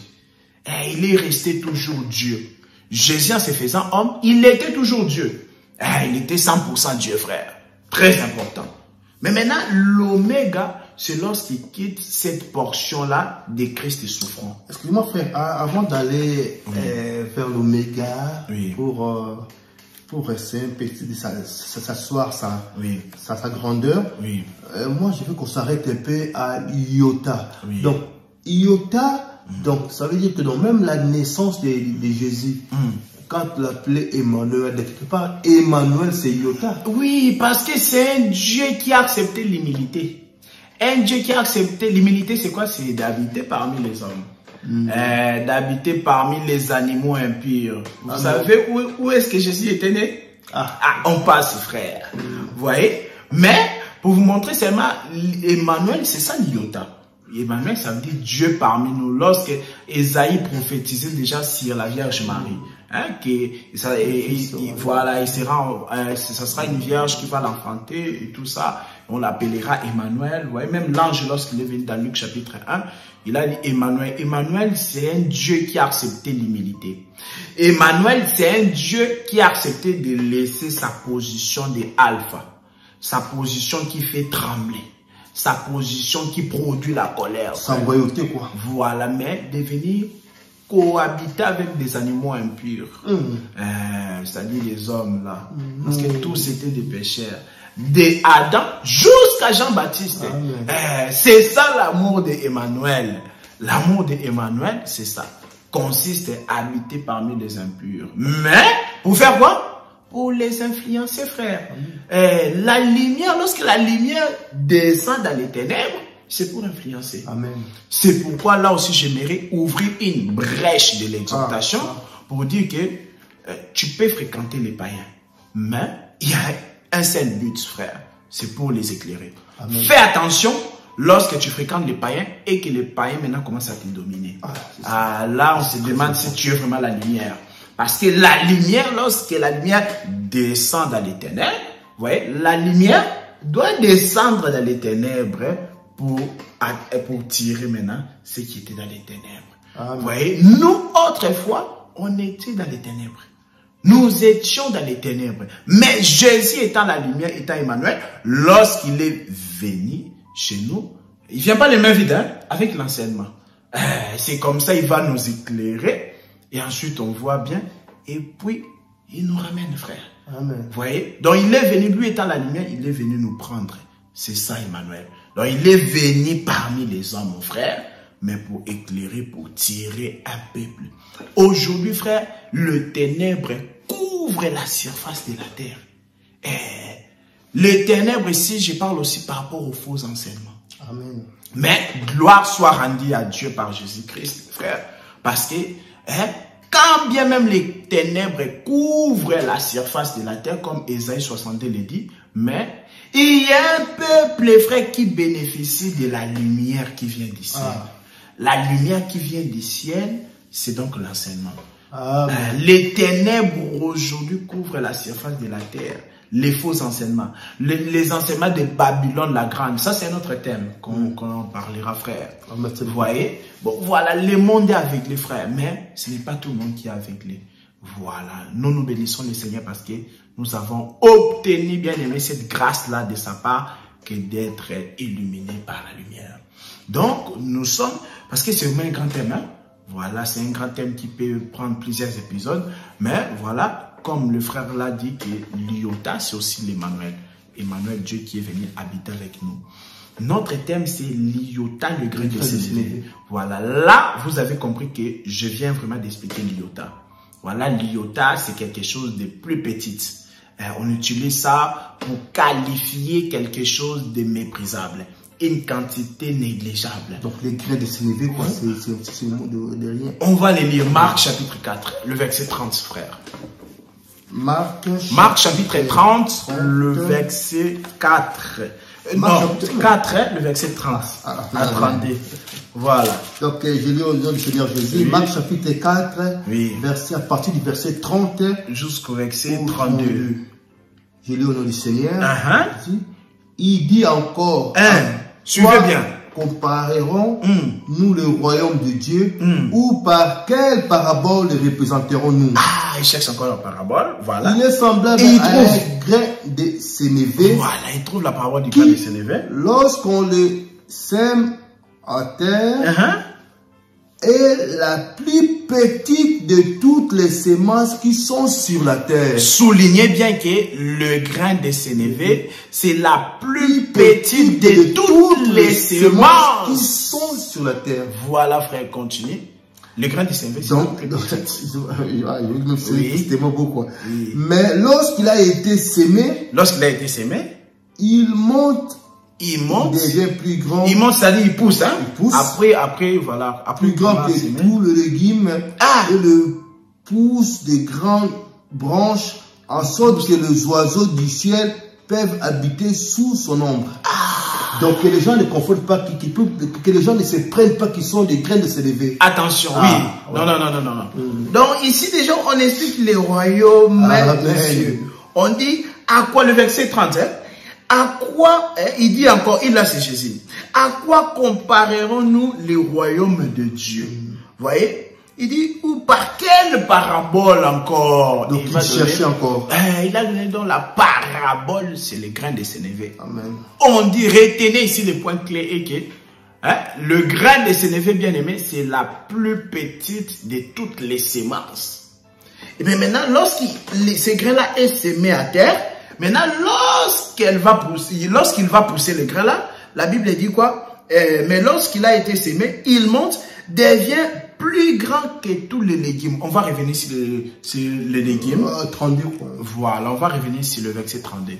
Et il est resté toujours Dieu. Jésus, en se faisant homme, il était toujours Dieu. Il était 100% Dieu, frère. Très important. Mais maintenant, l'oméga, c'est lorsqu'il quitte cette portion-là de Christ souffrant. Excuse-moi, frère, avant d'aller vers l'oméga, pour rester un petit, s'asseoir sa grandeur, moi, je veux qu'on s'arrête un peu à iota. Donc, iota, donc, ça veut dire que dans même la naissance de Jésus, quand l'appelait Emmanuel, de quelque part, Emmanuel, c'est iota. Oui, parce que c'est un Dieu qui a accepté l'humilité. Un Dieu qui a accepté l'humilité, c'est quoi? C'est d'habiter parmi les hommes. D'habiter parmi les animaux impurs. Vous savez où est-ce que Jésus était né? On passe, frère. Vous voyez? Mais, pour vous montrer seulement, Emmanuel, c'est ça l'iota. Emmanuel, ça veut dire Dieu parmi nous. Lorsque Ésaïe prophétisait déjà sur la Vierge Marie, voilà, ça sera une Vierge qui va l'enfanter et tout ça. On l'appellera Emmanuel. Vous voyez, même l'ange, lorsqu'il est venu dans Luc chapitre 1, il a dit Emmanuel. Emmanuel, c'est un Dieu qui a accepté l'humilité. Emmanuel, c'est un Dieu qui a accepté de laisser sa position de alpha, sa position qui fait trembler, sa position qui produit la colère. Sa royauté, quoi. Voilà, mais devenir cohabiter avec des animaux impurs. C'est-à-dire les hommes, là. Parce que tous étaient des pécheurs. de Adam jusqu'à Jean-Baptiste. C'est ça l'amour d'Emmanuel. L'amour d'Emmanuel, c'est ça. Consiste à habiter parmi les impurs. Mais, pour faire quoi? Pour les influencer, frère. La lumière, lorsque la lumière descend dans les ténèbres, c'est pour influencer. Amen. C'est pourquoi là aussi j'aimerais ouvrir une brèche de l'exhortation pour dire que tu peux fréquenter les païens. Mais il y a un seul but, frère. C'est pour les éclairer. Amen. Fais attention lorsque tu fréquentes les païens et que les païens maintenant commencent à te dominer. Là, on se demande si tu es vraiment la lumière. Parce que la lumière, lorsque la lumière descend dans les ténèbres, vous voyez, la lumière doit descendre dans les ténèbres pour tirer maintenant ce qui était dans les ténèbres. Vous voyez, nous, autrefois, on était dans les ténèbres. Nous étions dans les ténèbres. Mais Jésus étant la lumière, étant Emmanuel, lorsqu'il est venu chez nous, il ne vient pas les mains vides, hein, avec l'enseignement. C'est comme ça, il va nous éclairer. Et ensuite, on voit bien. Et puis, il nous ramène, frère. Amen. Vous voyez? Donc, il est venu, lui étant la lumière, il est venu nous prendre. C'est ça, Emmanuel. Donc, il est venu parmi les hommes, mon frère, mais pour éclairer, pour tirer un peuple. Aujourd'hui, frère, le ténèbre couvre la surface de la terre. Le ténèbre ici, je parle aussi par rapport aux faux enseignements. Amen. Mais gloire soit rendue à Dieu par Jésus-Christ, frère. Parce que, quand bien même les ténèbres couvrent la surface de la terre, comme Ésaïe 62 le dit, mais il y a un peuple, frère, qui bénéficie de la lumière qui vient du ciel. La lumière qui vient du ciel, c'est donc l'enseignement. Les ténèbres aujourd'hui couvrent la surface de la terre. Les faux enseignements. Les enseignements de Babylone la Grande. Ça, c'est un autre thème qu'on parlera, frère. Vous voyez? Bon, voilà, le monde est avec les frères, mais ce n'est pas tout le monde qui est aveuglé. Voilà. Nous bénissons le Seigneur parce que nous avons obtenu, bien aimé, cette grâce-là de sa part que d'être illuminés par la lumière. Donc, nous sommes, parce que c'est vraiment un grand thème, hein? Voilà, c'est un grand thème qui peut prendre plusieurs épisodes, mais voilà, comme le frère l'a dit, que l'Iota, c'est aussi l'Emmanuel. Emmanuel, Dieu qui est venu habiter avec nous. Notre thème, c'est l'Iota, le grain de sénévé. Voilà, là, vous avez compris que je viens vraiment d'expliquer l'Iota. Voilà, l'Iota, c'est quelque chose de plus petit. On utilise ça pour qualifier quelque chose de méprisable. Une quantité négligeable. Donc les grains de sénévé, quoi, c'est un mot de rien. On va les lire. Marc chapitre 4, le verset 30, frère. Marc chapitre 30, le verset 4. Non, 4, le verset 30. À 32. Voilà. Donc, je lis au nom du Seigneur Jésus. Oui. Marc chapitre 4, verset, à partir du verset 30 jusqu'au verset 32. Je lis au nom du Seigneur. Il dit encore. Suivez bien. Comparerons-nous le royaume de Dieu ou par quelle parabole le représenterons-nous? Il cherche encore la parabole. Voilà. Il est semblable à un grain de sénévé. Voilà, il trouve la parabole du grain de sénévé. Lorsqu'on le sème à terre, est la plus petite de toutes les semences qui sont sur la terre. Soulignez bien que le grain de sénévé, c'est la plus petite de toutes les semences qui sont sur la terre. Voilà, frère, continue. Le grain de sénévé, c'est donc, mais lorsqu'il a été sémé, il monte. Il monte, il devient plus grand. Il monte, c'est-à-dire il pousse, hein? Il pousse. Après, voilà. Plus grand que tout le légume. Et le pousse des grandes branches en sorte que les oiseaux du ciel peuvent habiter sous son ombre. Donc que les gens ne confondent pas, que les gens ne se prennent pas qu'ils sont des grains de sénévé. Attention, oui. Non. Donc ici déjà on explique les royaumes de Dieu. On dit à quoi le verset 30, hein? À quoi, il dit encore, il a c'est Jésus. À quoi comparerons-nous les royaumes de Dieu? Vous voyez? Il dit, ou par quelle parabole encore? Donc il cherchait encore. Il a donné donc la parabole, c'est le grain de sénévé. Amen. On dit, retenez ici le point clé et que le grain de sénévé, bien aimé, c'est la plus petite de toutes les semences. Et bien maintenant, lorsque ce grain-là est sémé à terre, Maintenant, lorsqu'il va pousser le grain là, la Bible dit quoi? Mais lorsqu'il a été semé, il monte, devient plus grand que tous les légumes. On va revenir sur les légumes. 32 quoi. Voilà, on va revenir sur le verset 32.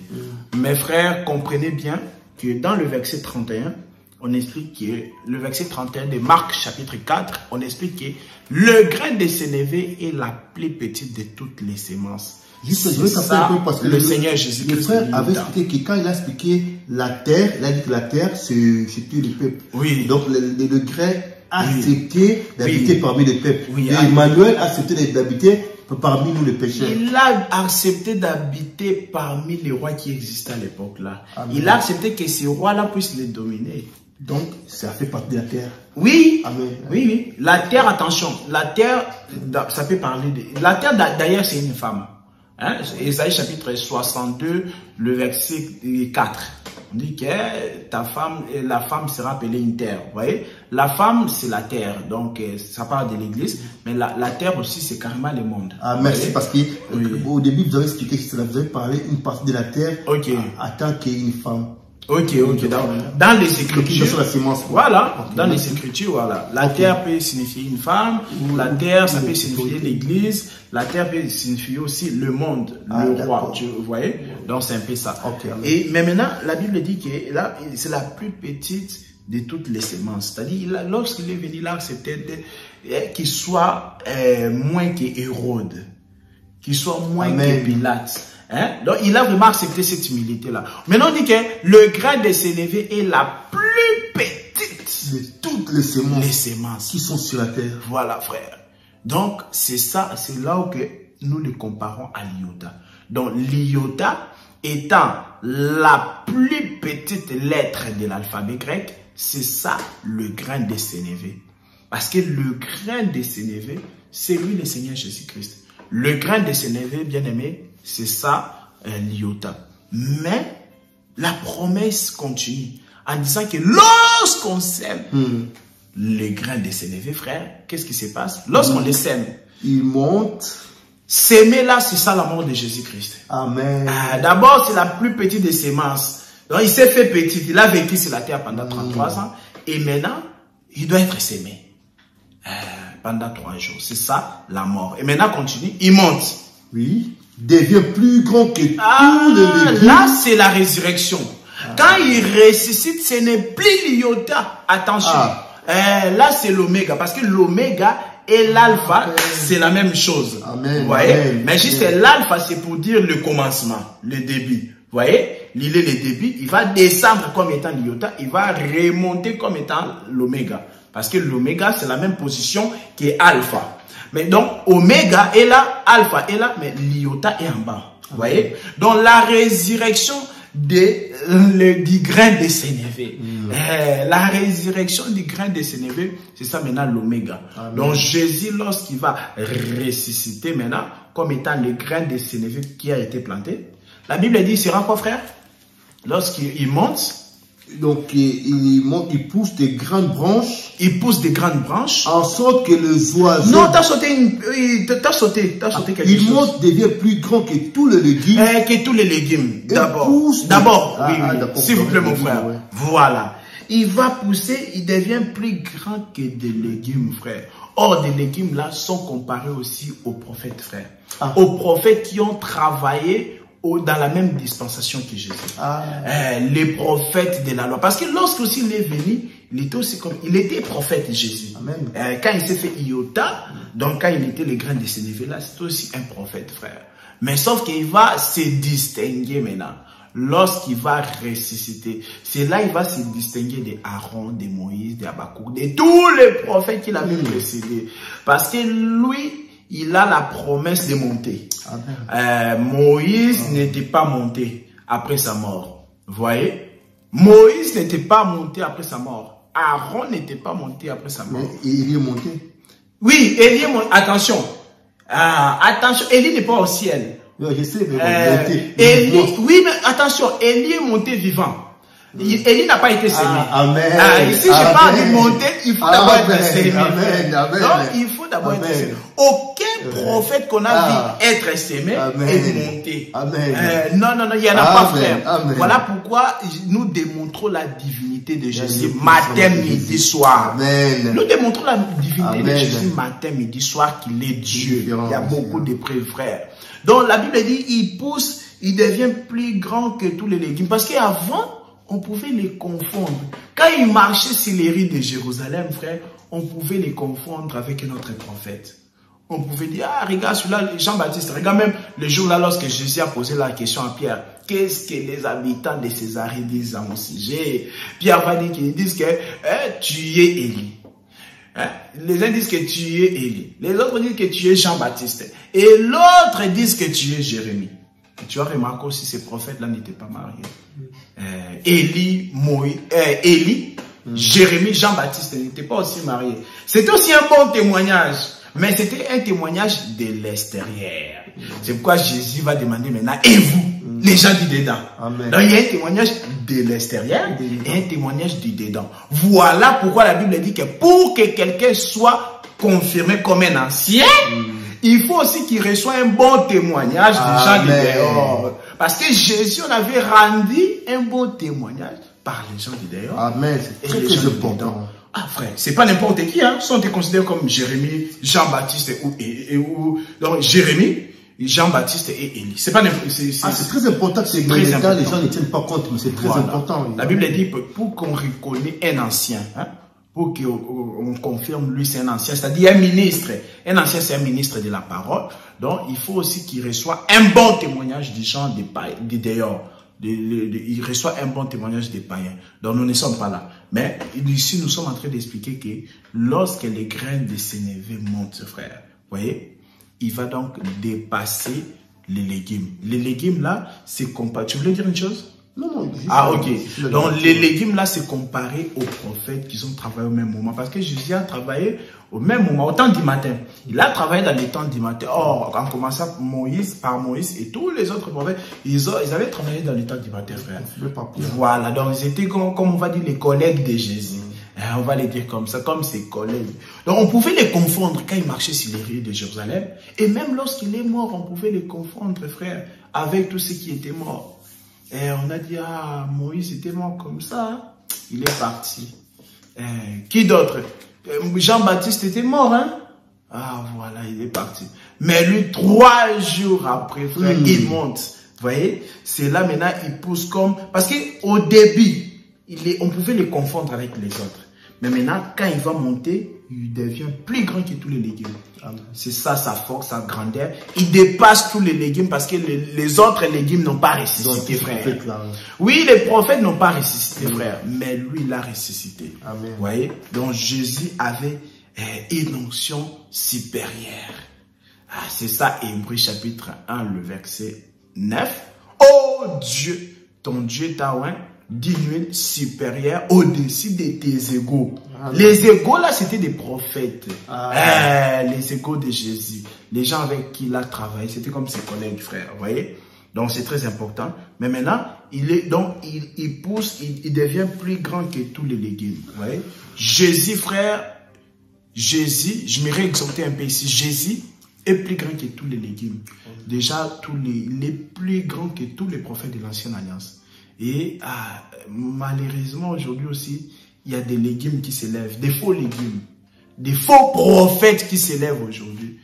Mes frères, comprenez bien que dans le verset 31, on explique que le verset 31 de Marc chapitre 4, on explique que le grain de sénévé est la plus petite de toutes les semences. Juste, je vais taper un peu parce que le Seigneur Jésus-Christ. Le frère avait expliqué que quand il a expliqué la terre, il a dit que la terre, c'est tout le peuple. Oui. Donc le grain a accepté d'habiter parmi les peuples. Oui. Et Emmanuel a accepté d'habiter parmi nous les pécheurs. Il a accepté d'habiter parmi les rois qui existaient à l'époque là. Il a accepté que ces rois-là puissent les dominer. Donc, ça fait partie de la terre. Oui. Amen. Oui, oui. La terre, attention. La terre, ça peut parler de... La terre, d'ailleurs, c'est une femme. Hein? Ésaïe chapitre 62, le verset 4. On dit que la femme sera appelée une terre. Vous voyez? La femme, c'est la terre. Donc, ça parle de l'église. Mais la terre aussi, c'est carrément le monde. Ah, merci, parce que au début, vous avez expliqué cela. Vous avez parlé une partie de la terre en tant qu'une femme. Ok. Dans les Écritures, voilà, dans les Écritures, voilà. La terre peut signifier une femme, la terre, ça peut signifier l'église, la terre peut signifier aussi le monde, le roi, vous voyez? Donc, c'est un peu ça. Mais maintenant, la Bible dit que là, c'est la plus petite de toutes les semences. C'est-à-dire, lorsqu'il est venu, il a accepté qu'il soit moins qu'Hérode, qu'il soit moins que Pilate. Hein? Donc, il a vraiment accepté cette humilité-là. Maintenant, on dit que le grain de sénévé est la plus petite de toutes les semences qui sont sur la terre. Voilà, frère. Donc, c'est ça, c'est là où que nous le comparons à l'iota. Donc, l'iota étant la plus petite lettre de l'alphabet grec, c'est ça le grain de sénévé. Parce que le grain de sénévé, c'est lui le Seigneur Jésus-Christ. Le grain de sénévé, bien aimé, c'est ça, l'iota. Mais la promesse continue en disant que lorsqu'on sème les grains de sénévé, frère, qu'est-ce qui se passe? Lorsqu'on les sème, ils montent. S'aimer là, c'est ça l'amour de Jésus-Christ. Amen. D'abord, c'est la plus petite des semences. Donc, il s'est fait petit. Il a vécu sur la terre pendant 33 ans. Et maintenant, il doit être sémé pendant 3 jours. C'est ça, la mort. Et maintenant, continue. Il monte. Oui. Devient plus grand que tous les légumes. Là, c'est la résurrection. Quand il ressuscite, ce n'est plus l'iota. Attention. Là, c'est l'oméga. Parce que l'oméga et l'alpha, c'est la même chose. Amen. Vous voyez? Mais juste l'alpha, c'est pour dire le commencement, le début. Vous voyez? Il est le début. Il va descendre comme étant l'iota. Il va remonter comme étant l'oméga. Parce que l'oméga, c'est la même position que alpha. Mais donc, oméga est là, alpha est là, mais l'iota est en bas. Vous voyez? Donc, la résurrection du grain de sénévé. La résurrection du grain de sénévé, c'est ça maintenant l'oméga. Donc, Jésus, lorsqu'il va ressusciter maintenant, comme étant le grain de sénévé qui a été planté, la Bible dit, il sera quoi, frère? Lorsqu'il monte, donc, il monte, il pousse des grandes branches. Il pousse des grandes branches. En sorte que les oiseaux... Non, t'as sauté quelque chose. Il monte, devient plus grand que tous les légumes. Que tous les légumes. D'abord, oui. S'il vous plaît, mon frère. Ouais. Voilà. Il va pousser, il devient plus grand que des légumes, frère. Or, des légumes là sont comparés aussi aux prophètes, frère. Aux prophètes qui ont travaillé dans la même dispensation que Jésus. Les prophètes de la loi. Parce que lorsqu'il est venu, il était prophète Jésus. Quand il s'est fait iota, donc quand il était le grain de sénévé là, c'était aussi un prophète, frère. Mais sauf qu'il va se distinguer maintenant. Lorsqu'il va ressusciter, c'est là qu'il va se distinguer de Aaron, de Moïse, de Habakkuk, de tous les prophètes qu'il avait précédés. Parce que lui, il a la promesse de monter. Moïse n'était pas monté après sa mort. Vous voyez? Moïse n'était pas monté après sa mort. Aaron n'était pas monté après sa mort. Mais Élie est monté. Oui, Élie est monté. Attention. Attention, Élie n'est pas au ciel. Oui, je sais, mais Élie, oui, mais attention, Élie est monté vivant. Élie n'a pas été semé. Amen. Si je parle de monter, il faut d'abord être semé. Amen. Donc, il faut d'abord être semé. Aucun prophète qu'on a vu être semé est monté. Non, il n'y en a pas, frère. Voilà pourquoi nous démontrons la divinité de Jésus matin, midi, soir. Nous démontrons la divinité de Jésus matin, midi, soir qu'il est Dieu. Il y a beaucoup de preuves, frère. Donc, la Bible dit, il pousse, il devient plus grand que tous les légumes. Parce qu'avant, on pouvait les confondre. Quand ils marchaient sur les rues de Jérusalem, frère, on pouvait les confondre avec un autre prophète. On pouvait dire, ah, regarde celui-là, Jean-Baptiste, regarde même le jour-là, lorsque Jésus a posé la question à Pierre, qu'est-ce que les habitants de Césarée disent à mon sujet? Pierre va dire qu'ils disent que tu es Élie. Les uns disent que tu es Élie. Les autres disent que tu es Jean-Baptiste. Et l'autre disent que tu es Jérémie. Et tu as remarqué aussi ces prophètes-là n'étaient pas mariés. Élie, Jérémie, Jean-Baptiste n'étaient pas aussi mariés. C'était aussi un bon témoignage. Mais c'était un témoignage de l'extérieur. C'est pourquoi Jésus va demander maintenant, et vous, les gens du dedans. Donc il y a un témoignage de l'extérieur et un témoignage du dedans. Voilà pourquoi la Bible dit que pour que quelqu'un soit confirmé comme un ancien, il faut aussi qu'il reçoive un bon témoignage des gens du dehors. Parce que Jésus en avait rendu un bon témoignage par les gens du dehors. Amen. C'est très important. Ah frère, c'est pas n'importe qui, hein. Sont considérés comme Jérémie, Jean-Baptiste donc Jérémie, Jean-Baptiste et Élie. C'est pas n'importe qui. C'est très important que ces gens les gens ne tiennent pas compte, mais c'est très important. La Bible dit pour qu'on reconnaisse un ancien, hein, pour qu'on confirme lui c'est un ancien, c'est-à-dire un ministre. Un ancien c'est un ministre de la parole. Donc il faut aussi qu'il reçoive un bon témoignage des gens de dehors. Il reçoit un bon témoignage des païens. Donc nous ne sommes pas là. Mais ici nous sommes en train d'expliquer que lorsque les graines de sénévé montent, frère, vous voyez, il va donc dépasser les légumes. Les légumes là, c'est comparé. Tu voulais dire une chose? Non. Ah, ok. Donc, les légumes là, c'est comparé aux prophètes qui ont travaillé au même moment. Parce que Jésus a travaillé au même moment, au temps du matin. Il a travaillé dans les temps du matin. Or, en commençant par Moïse et tous les autres prophètes, ils avaient travaillé dans les temps du matin, frère. Voilà. Donc, ils étaient comme on va dire les collègues de Jésus. On va les dire comme ça, comme ses collègues. Donc, on pouvait les confondre quand ils marchaient sur les rues de Jérusalem. Et même lorsqu'il est mort, on pouvait les confondre, frère, avec tous ceux qui étaient morts. Et on a dit, ah, Moïse était mort comme ça, il est parti. Qui d'autre? Jean-Baptiste était mort, hein? Ah, voilà, il est parti. Mais lui, 3 jours après, frère, il monte. Vous voyez? C'est là maintenant, il pousse comme... Parce qu'au début, on pouvait les confondre avec les autres. Mais maintenant, quand il va monter, il devient plus grand que tous les légumes. C'est ça, sa force, sa grandeur. Il dépasse tous les légumes parce que les autres légumes n'ont pas ressuscité, frère. Oui, les prophètes n'ont pas ressuscité, frère. Mais lui, il a ressuscité. Vous voyez? Donc, Jésus avait une onction supérieure. Ah, c'est ça, Hébreux chapitre 1, le verset 9. Oh Dieu, ton Dieu t'a d'une supérieure au-dessus de tes égaux. Les égaux là, c'était des prophètes. Les égaux de Jésus. Les gens avec qui il a travaillé, c'était comme ses collègues, frères. Vous voyez? Donc c'est très important. Mais maintenant, il pousse, il devient plus grand que tous les légumes. Vous voyez? Jésus, frère, Jésus, je me réexhorter un peu ici. Jésus est plus grand que tous les légumes. Déjà, il est plus grand que tous les prophètes de l'Ancienne Alliance. Et malheureusement, aujourd'hui aussi, il y a des légumes qui s'élèvent, des faux légumes, des faux prophètes qui s'élèvent aujourd'hui.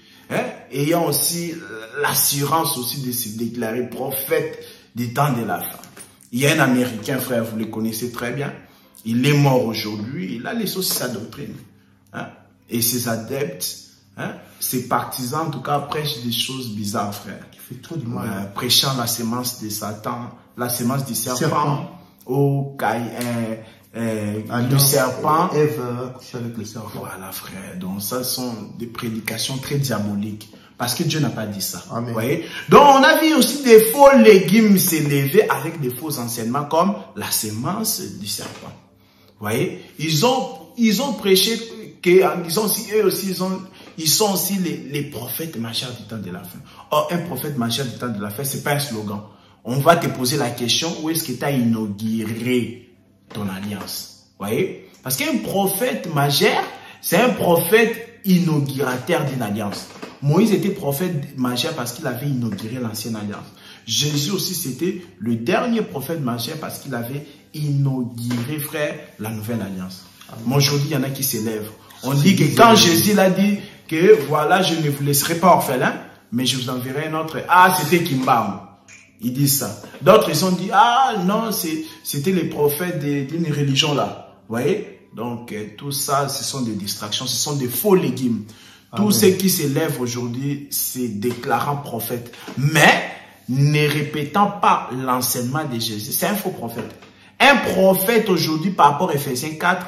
Ayant aussi l'assurance aussi de se déclarer prophète des temps de la fin. Il y a un Américain, frère, vous le connaissez très bien. Il est mort aujourd'hui, il a laissé aussi sa doctrine. Et ses adeptes, ses partisans, en tout cas, prêchent des choses bizarres, frère. Qui fait trop de mal. Prêchant la sémence de Satan, la sémence du serpent, au le serpent. Ève couché avec le serpent. Voilà, frère. Donc, ça sont des prédications très diaboliques. Parce que Dieu n'a pas dit ça. Amen. Vous voyez? Donc, on a vu aussi des faux légumes s'élever avec des faux enseignements comme la sémence du serpent. Vous voyez? Ils ont prêché eux aussi, ils sont aussi les prophètes majeurs du temps de la fin. Or, un prophète majeur du temps de la fin, c'est pas un slogan. On va te poser la question, où est-ce que tu as inauguré ton alliance. Voyez? Parce qu'un prophète majeur, c'est un prophète inaugurateur d'une alliance. Moïse était prophète majeur parce qu'il avait inauguré l'ancienne alliance. Jésus aussi, c'était le dernier prophète majeur parce qu'il avait inauguré, frère, la nouvelle alliance. Mais aujourd'hui, il y en a qui s'élèvent. On dit que quand Jésus l'a dit que voilà, je ne vous laisserai pas orphelin, mais je vous enverrai un autre. Ah, c'était Kimba. Ils disent ça. D'autres, ils ont dit, ah non, c'était les prophètes d'une religion là. Vous voyez? Donc, tout ça, ce sont des distractions, ce sont des faux légumes. Tous ceux qui s'élèvent aujourd'hui, c'est déclarant prophète. Mais, ne répétant pas l'enseignement de Jésus. C'est un faux prophète. Un prophète aujourd'hui, par rapport à Ephésiens 4,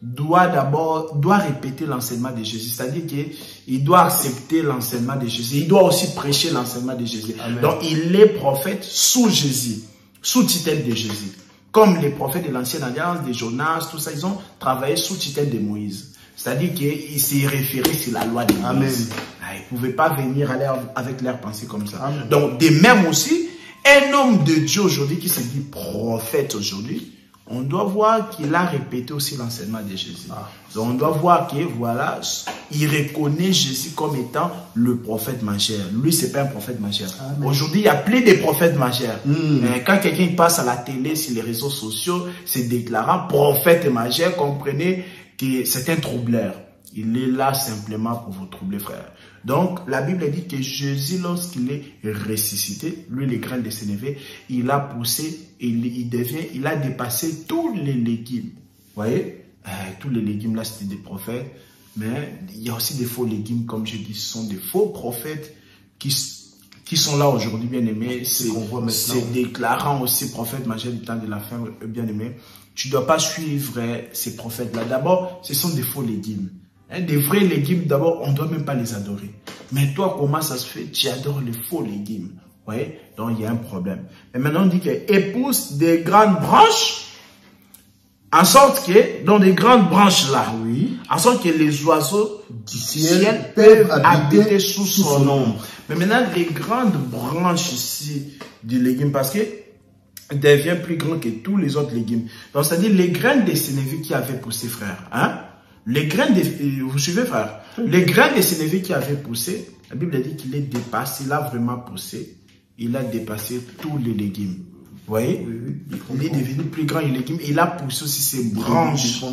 doit répéter l'enseignement de Jésus. C'est-à-dire qu'il doit accepter l'enseignement de Jésus. Il doit aussi prêcher l'enseignement de Jésus. Amen. Donc, il est prophète sous Jésus, sous tutelle de Jésus. Comme les prophètes de l'ancienne alliance, de Jonas, tout ça, ils ont travaillé sous tutelle de Moïse. C'est-à-dire qu'ils s'y référaient sur la loi de Moïse. Ils ne pouvaient pas venir avec leurs pensées comme ça. Amen. Donc, de même aussi, un homme de Dieu aujourd'hui qui se dit prophète aujourd'hui, on doit voir qu'il a répété aussi l'enseignement de Jésus. Donc, on doit voir que, voilà, il reconnaît Jésus comme étant le prophète majeur. Lui, c'est pas un prophète majeur. Aujourd'hui, il y a plein de prophètes majeurs. Quand quelqu'un passe à la télé, sur les réseaux sociaux, c'est déclarant prophète majeur, comprenez que c'est un troubleur. Il est là simplement pour vous troubler, frère. Donc, la Bible dit que Jésus, lorsqu'il est ressuscité, lui, les grains de Sénévé, il a poussé, il a dépassé tous les légumes. Vous voyez? Tous les légumes, là, c'était des prophètes. Mais il y a aussi des faux légumes, comme je dis, ce sont des faux prophètes qui sont là aujourd'hui, bien aimés. C'est déclarant aussi prophète majeur du temps de la fin, bien aimé. Tu ne dois pas suivre ces prophètes-là. D'abord, ce sont des faux légumes. Des vrais légumes, d'abord, on ne doit même pas les adorer. Mais toi, comment ça se fait? Tu adores les faux légumes. Vous voyez? Donc, il y a un problème. Mais maintenant, on dit que épouse des grandes branches, en sorte que, dans des grandes branches là, en sorte que les oiseaux du ciel peuvent habiter sous son ombre. Mais maintenant, les grandes branches ici du légume, parce que devient plus grand que tous les autres légumes. Donc, c'est-à-dire les graines de sénévé qui avaient poussé, frère. Hein? Les graines de... Vous suivez, frère? Les graines de sénévé qui avaient poussé, la Bible dit qu'il est dépassé, il a vraiment poussé. Il a dépassé tous les légumes. Vous voyez? Il est devenu plus grand les légumes. Il a poussé aussi ses branches.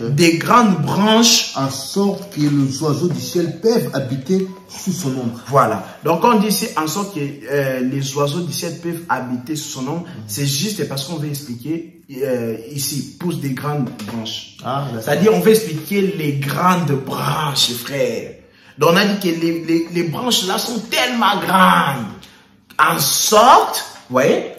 Des grandes branches. En sorte que les oiseaux du ciel peuvent habiter sous son ombre. Voilà. Donc on dit ici, en sorte que les oiseaux du ciel peuvent habiter sous son ombre. C'est juste parce qu'on veut expliquer, ici, pousse des grandes branches. C'est-à-dire, on veut expliquer les grandes branches, frère. Donc on a dit que les branches là sont tellement grandes. En sorte, vous voyez,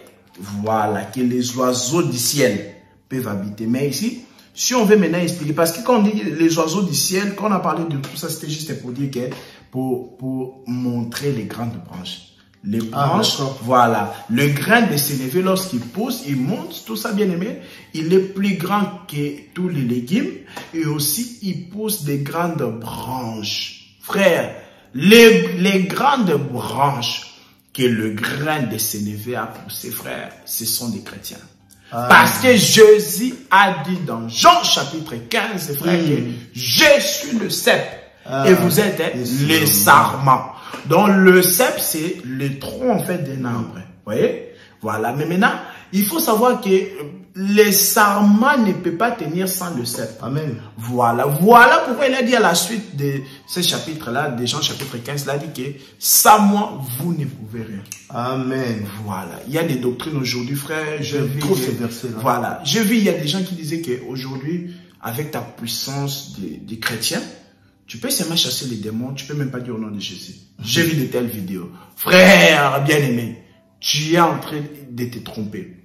voilà, que les oiseaux du ciel peuvent habiter. Mais ici, si on veut maintenant expliquer, parce que quand on dit les oiseaux du ciel, quand on a parlé de tout ça, c'était juste pour dire que, pour montrer les grandes branches. Les branches, voilà. Le grain de sénévé, lorsqu'il pousse, il monte, tout ça bien aimé, il est plus grand que tous les légumes, et aussi, il pousse des grandes branches. Frère, les grandes branches que le grain de sénévé a poussé, frère, ce sont des chrétiens. Parce que Jésus a dit dans Jean chapitre 15, frère, que je suis le cep et vous êtes les sarments. Donc le cep, c'est le tronc en fait d'un arbre. Vous voyez? Voilà. Mais maintenant, il faut savoir que les sarments ne peuvent pas tenir sans le cep. Amen. Voilà. Voilà pourquoi il a dit à la suite de ce chapitre-là, de Jean chapitre 15, il a dit que sans moi, vous ne pouvez rien. Amen. Voilà. Il y a des doctrines aujourd'hui, frère. Je vis ces versets-là. Voilà. Je vis, il y a des gens qui disaient qu'aujourd'hui, avec ta puissance de chrétien, tu peux seulement chasser les démons, tu peux même pas dire au nom de Jésus. J'ai vu de telles vidéos. Frère, bien-aimé, tu es en train de te tromper.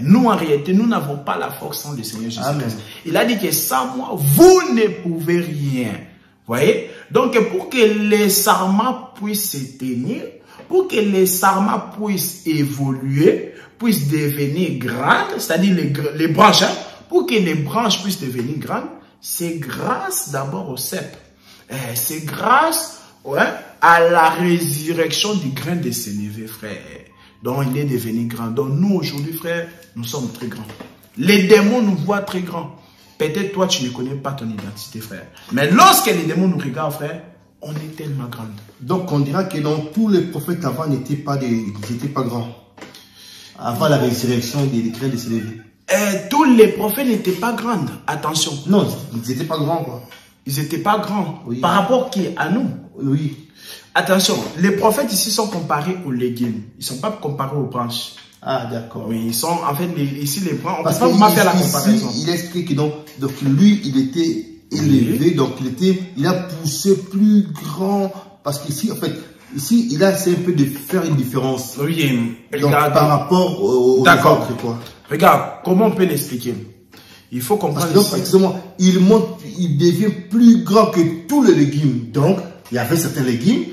Nous, en réalité, nous n'avons pas la force sans le Seigneur Jésus-Christ. Il a dit que sans moi, vous ne pouvez rien. Vous voyez? Donc, pour que les sarments puissent se tenir, pour que les sarments puissent évoluer, puissent devenir grandes, c'est-à-dire les branches, hein, pour que les branches puissent devenir grandes, c'est grâce d'abord au cep. C'est grâce à la résurrection du grain de sénévé, frère. Donc, il est devenu grand. Donc, nous, aujourd'hui, frère, nous sommes très grands. Les démons nous voient très grands. Peut-être toi, tu ne connais pas ton identité, frère. Mais lorsque les démons nous regardent, frère, on est tellement grand. Donc, on dira que non, tous les prophètes avant n'étaient pas grands. Avant la résurrection des grains de s'élever. Tous les prophètes n'étaient pas grands. Attention. Non, ils n'étaient pas grands, quoi. Ils n'étaient pas grands. Oui. Par rapport à nous. Oui. Attention, les prophètes ici sont comparés aux légumes. Ils ne sont pas comparés aux branches. Ah, d'accord. Oui, ils sont, en fait, ici, les branches. On Parce ne peut pas faire la comparaison. Ici, il explique que donc lui, il était élevé, donc il a poussé plus grand. Parce qu'ici, en fait, ici, il a essayé un peu de faire une différence. Oui, donc, par rapport aux d'accord. autres, quoi. Regarde, comment on peut l'expliquer? Il faut comprendre. Parce que, donc, il devient plus grand que tous les légumes. Donc, il y avait certains légumes.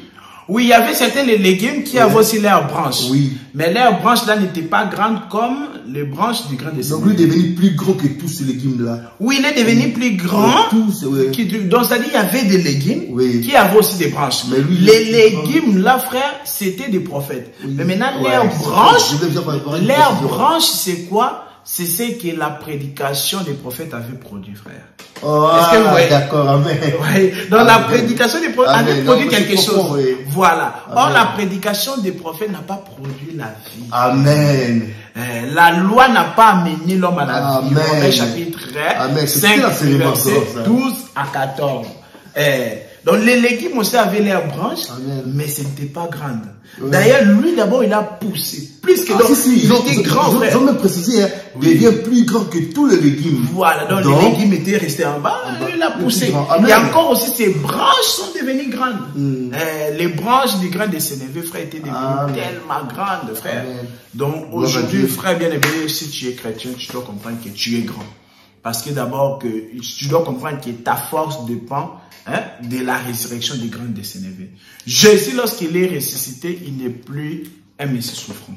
Oui, il y avait certains légumes qui avaient aussi leurs branches. Oui. Mais leurs branches là n'étaient pas grandes comme les branches du grain de sénévé. Donc lui est devenu plus grand que tous ces légumes là. Oui, il est devenu plus grand. Tous, ouais. Donc c'est-à-dire il y avait des légumes qui avaient aussi des branches. Mais lui, les légumes là, frère, c'était des prophètes. Oui. Mais maintenant leurs branches, c'est quoi? C'est ce que la prédication des prophètes avait produit, frère. Oh, d'accord, amen. Oui. Donc la prédication des prophètes avait produit quelque chose. Oui. Voilà. Amen. Or la prédication des prophètes n'a pas produit la vie. Amen. La loi n'a pas amené l'homme à la vie. Romains chapitre 5, verset 12 à 14. Donc les légumes aussi avaient leurs branches, mais ce n'était pas grande. Oui. D'ailleurs, lui d'abord, il a poussé. Plus que donc, il était grand, frère. Ils ont même précisé, il devient plus grand que tous les légumes. Voilà, donc les légumes étaient restés en bas, lui il a poussé. Et encore aussi, ses branches sont devenues grandes. Les branches du grain de sénévé, frère, étaient devenues tellement grandes, frère. Amen. Donc aujourd'hui, frère bien-aimé, si tu es chrétien, tu dois comprendre que tu es grand. Parce que d'abord, tu dois comprendre que ta force dépend de la résurrection des grains de sénévé. Jésus, lorsqu'il est ressuscité, il n'est plus un messie souffrant.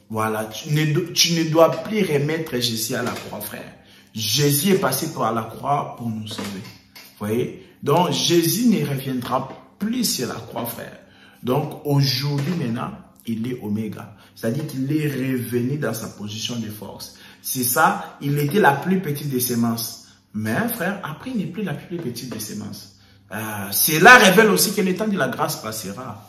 Voilà, tu ne dois plus remettre Jésus à la croix, frère. Jésus est passé par la croix pour nous sauver. Vous voyez? Donc, Jésus ne reviendra plus sur la croix, frère. Donc, aujourd'hui, maintenant, il est Oméga. C'est-à-dire qu'il est revenu dans sa position de force. C'est ça, il était la plus petite des semences. Mais, frère, après, il n'est plus la plus petite des semences. Cela révèle aussi que le temps de la grâce passera.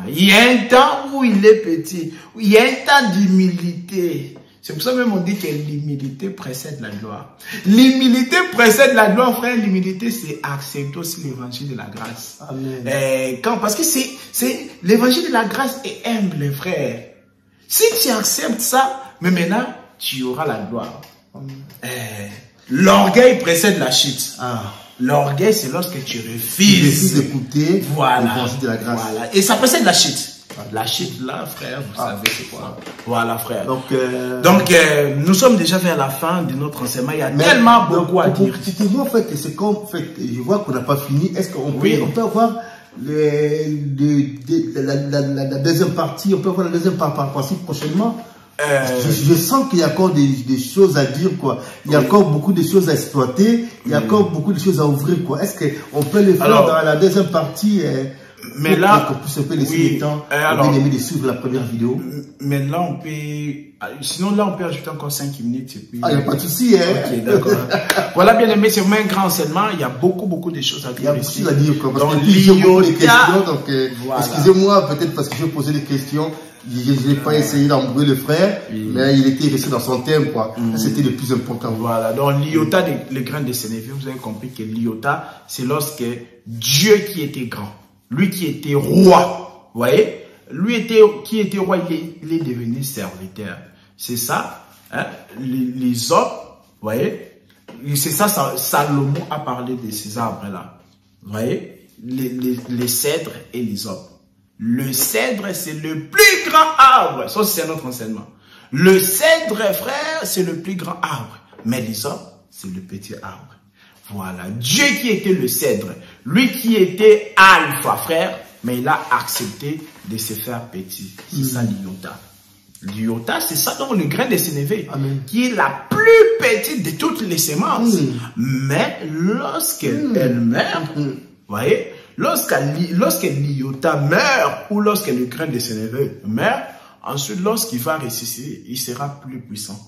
Il y a un temps où il est petit. Il y a un temps d'humilité. C'est pour ça même on dit que l'humilité précède la gloire. L'humilité précède la gloire, frère. L'humilité, c'est accepter aussi l'évangile de la grâce. Amen. Parce que l'évangile de la grâce est humble, frère. Si tu acceptes ça, mais maintenant, tu auras la gloire. L'orgueil précède la chute. L'orgueil, c'est lorsque tu refuses d'écouter l'évangile de la grâce. Voilà. Et ça précède la chute. La chute là, frère, vous savez c'est quoi. Voilà, frère. Donc, nous sommes déjà vers la fin de notre enseignement. Il y a tellement beaucoup à dire. Moi, en fait, c'est comme, je vois qu'on n'a pas fini. Est-ce qu'on peut avoir la deuxième partie, on peut avoir la deuxième partie prochainement? Je sens qu'il y a encore des choses à dire, quoi. Il y a encore beaucoup de choses à exploiter. Il y a encore beaucoup de choses à ouvrir, quoi. Est-ce qu'on peut le faire dans la deuxième partie? Mais là, qu'on puisse un peu laisser le temps. On bien aimé de suivre la première vidéo. Mais là, on peut. Sinon, là, on peut ajouter encore 5 minutes. Et puis... il n'y a pas de souci, hein. Ok, d'accord. Voilà, bien aimé, c'est vraiment un grand enseignement. Il y a beaucoup de choses à dire. Il y a beaucoup de choses à dire, quoi. Parce que j'ai beaucoup de questions. Donc, voilà. Excusez-moi, peut-être parce que je posais des questions. Je n'ai pas essayé d'embrouiller le frère, mais il était resté dans son thème, quoi. C'était le plus important. Voilà. Donc, l'iota, les grains de sénévé, vous avez compris que l'iota, c'est lorsque Dieu qui était grand, lui qui était roi, vous voyez, qui était roi, il est devenu serviteur. C'est ça, hein, les hommes, vous voyez, c'est ça, Salomon a parlé de ces arbres-là. Vous voyez, les cèdres et les hommes. Le cèdre, c'est le plus grand arbre. Ça, c'est notre enseignement. Le cèdre, frère, c'est le plus grand arbre. Mais les hommes, c'est le petit arbre. Voilà. Dieu qui était le cèdre, lui qui était alpha, frère, mais il a accepté de se faire petit. C'est ça l'iota. L'iota, c'est ça, donc le grain de sénévé, qui est la plus petite de toutes les semences. Mais lorsqu'elle meurt, vous voyez, lorsque l'iota meurt, ou lorsque le grain de sénévé meurt, ensuite, lorsqu'il va ressusciter, il sera plus puissant.